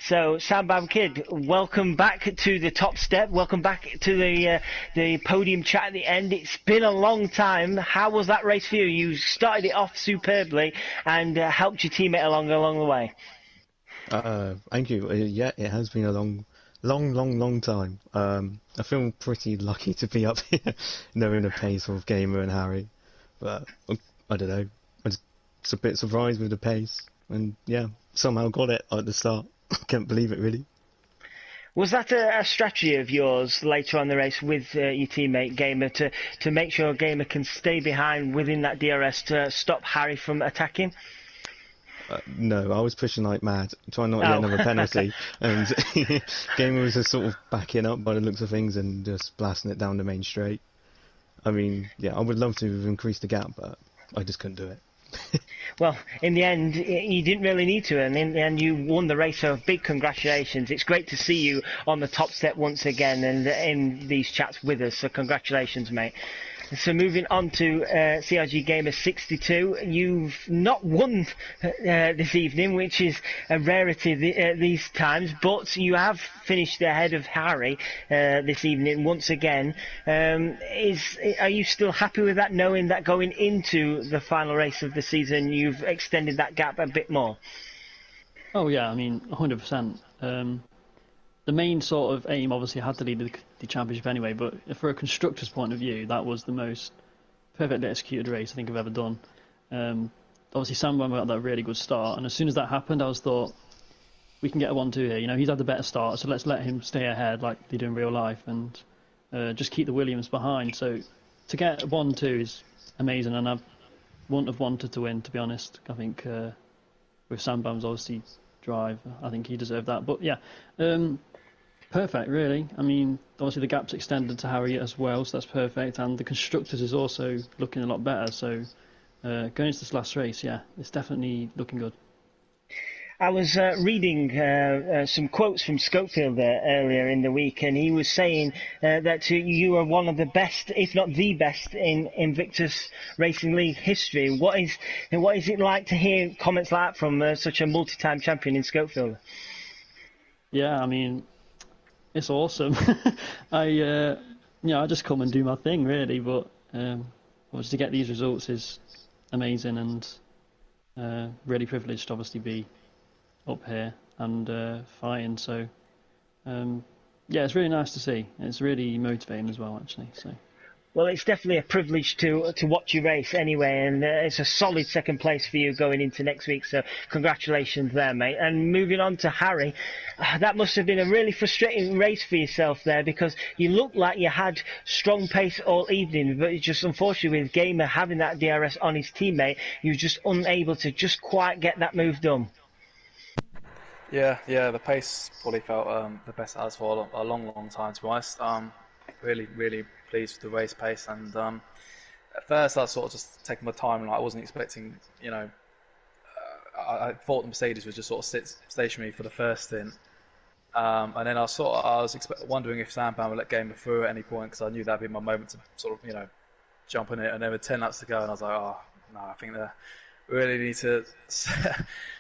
So, Sam Bamkid, welcome back to the top step. Welcome back to the podium chat at the end. It's been a long time. How was that race for you? You started it off superbly and helped your teammate along the way. Thank you. Yeah, it has been a long long time. I feel pretty lucky to be up here, knowing the pace of Gamer and Harry. But I don't know. I just a bit surprised with the pace, and yeah, somehow got it at the start. Can't believe it, really. Was that a strategy of yours later on in the race with your teammate Gamer to make sure Gamer can stay behind within that DRS to stop Harry from attacking? No, I was pushing like mad, trying not to get another penalty, and Gamer was just sort of backing up by the looks of things and just blasting it down the main straight. I mean, yeah, I would love to have increased the gap, but I just couldn't do it. Well, in the end, you didn't really need to, and in the end, you won the race, so big congratulations. It's great to see you on the top step once again and in these chats with us, so congratulations, mate. So moving on to CRG Gamer 62, you've not won this evening, which is a rarity these times, but you have finished ahead of Harry this evening once again. Are you still happy with that, knowing that going into the final race of the season you've extended that gap a bit more? Oh yeah, I mean 100%. The main sort of aim obviously had to lead the championship anyway, but for a constructor's point of view, that was the most perfectly executed race I think I've ever done. Obviously Sam got that really good start, and as soon as that happened, I was thought, we can get a 1-2 here. You know, he's had the better start, so let's let him stay ahead like they do in real life, and just keep the Williams behind. So to get 1-2 is amazing, and I wouldn't have wanted to win, to be honest. I think with Sam Bam's obviously drive, I think he deserved that. But yeah. Perfect, really. I mean, obviously the gap's extended to Harry as well, so that's perfect. And the constructors is also looking a lot better. So going into this last race, yeah, it's definitely looking good. I was reading some quotes from Schofield earlier in the week, and he was saying that you are one of the best, if not the best, in Invictus Racing League history. What is it like to hear comments like that from such a multi-time champion in Schofield? Yeah, I mean, it's awesome. I just come and do my thing, really. But to get these results is amazing, and really privileged to obviously be up here and fighting. So yeah, it's really nice to see. It's really motivating as well, actually. So. Well, it's definitely a privilege to watch you race anyway, and it's a solid second place for you going into next week, so congratulations there, mate. And moving on to Harry, that must have been a really frustrating race for yourself there, because you looked like you had strong pace all evening, but it's just unfortunately with Gamer having that DRS on his teammate, you were just unable to just quite get that move done. Yeah, the pace probably felt the best it has for a long time, to be honest. Really pleased with the race pace, and at first I was sort of just taking my time, and I wasn't expecting, I thought the Mercedes would just sort of sit stationary for the first stint, and then I was wondering if Sam Bam would let Gamer through at any point, because I knew that'd be my moment to sort of jump on it, and there were 10 laps to go, and I was like, oh no, I think they really need to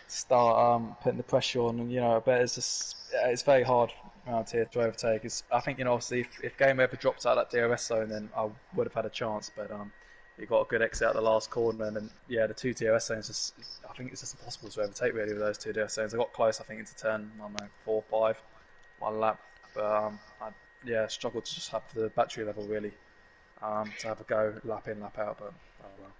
start putting the pressure on, and I bet it's very hard around here to overtake. I think obviously if Gamer ever dropped out of that DRS zone, then I would have had a chance, but he got a good exit at the last corner, and then the two DRS zones, I think it's just impossible to overtake really with those two DRS zones. I got close, I think, into turn 4, 5, one lap, but I struggled to just have the battery level really to have a go lap in, lap out, but oh well.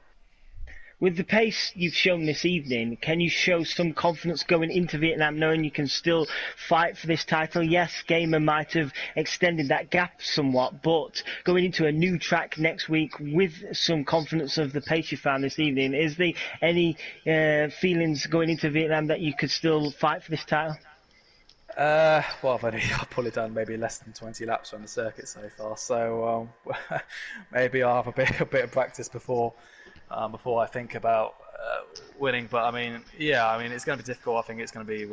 With the pace you've shown this evening, can you show some confidence going into Vietnam, knowing you can still fight for this title? Yes, Gamer might have extended that gap somewhat, but going into a new track next week with some confidence of the pace you found this evening, is there any feelings going into Vietnam that you could still fight for this title? Well, I've probably done maybe less than 20 laps on the circuit so far, so maybe I'll have a bit of practice before I think about winning. But I mean, it's going to be difficult. I think it's going to be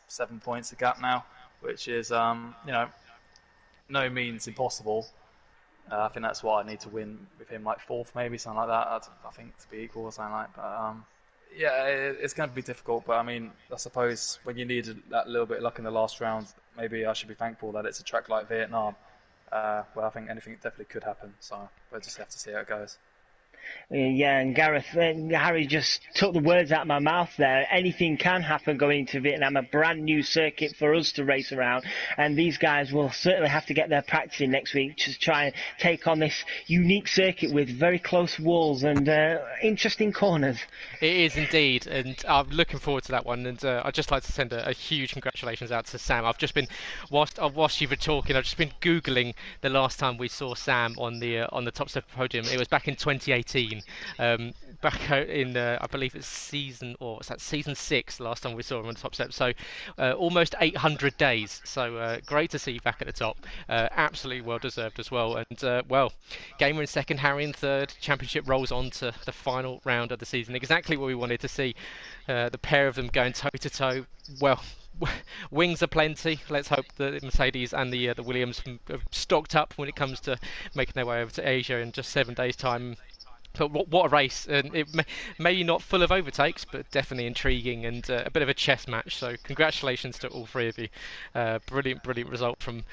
7 points a gap now, which is no means impossible. I think that's what I need to win with him, like 4th maybe, something like that. I think to be equal or something like. But it's going to be difficult. But I mean, I suppose when you need that little bit of luck in the last round, maybe I should be thankful that it's a track like Vietnam, where I think anything definitely could happen. So we'll just have to see how it goes. Yeah, and Gareth, Harry just took the words out of my mouth there. Anything can happen going into Vietnam, a brand new circuit for us to race around, and these guys will certainly have to get their practice in next week to try and take on this unique circuit with very close walls and interesting corners. It is indeed, and I'm looking forward to that one. And I'd just like to send a huge congratulations out to Sam. I've just been, whilst you were talking, I've just been googling the last time we saw Sam on the top step podium. It was back in 2018. Back out in I believe it's season 6 last time we saw him on the top step, so almost 800 days, so great to see you back at the top. Absolutely well deserved as well. And well, Gamer in second, Harry in third. Championship rolls on to the final round of the season, exactly what we wanted to see, the pair of them going toe to toe. Well, wings are plenty. Let's hope the Mercedes and the Williams have stocked up when it comes to making their way over to Asia in just 7 days' time. But what a race, and it maybe not full of overtakes, but definitely intriguing and a bit of a chess match. So congratulations to all three of you. Brilliant result from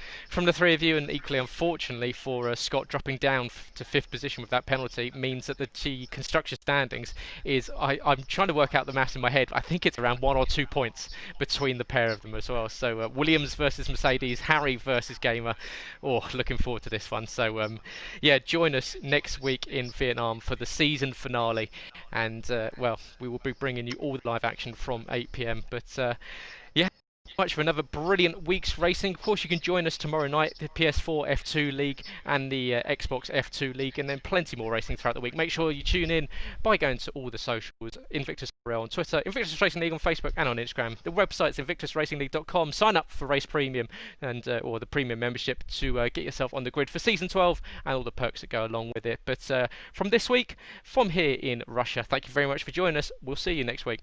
the three of you, and equally unfortunately for Scott dropping down to 5th position with that penalty means that the constructor standings is, I'm trying to work out the maths in my head, I think it's around 1 or 2 points between the pair of them as well. So Williams versus Mercedes, Harry versus Gamer. Oh, looking forward to this one. So yeah, join us next week in Vietnam for the season finale, and well, we will be bringing you all the live action from 8 p.m. But yeah, much for another brilliant week's racing. Of course, you can join us tomorrow night, the PS4 F2 League and the Xbox F2 League, and then plenty more racing throughout the week. Make sure you tune in by going to all the socials: Invictus IRL on Twitter, Invictus Racing League on Facebook and on Instagram. The website's invictusracingleague.com. Sign up for Race Premium and or the Premium membership to get yourself on the grid for Season 12 and all the perks that go along with it. But from this week, from here in Russia, thank you very much for joining us. We'll see you next week.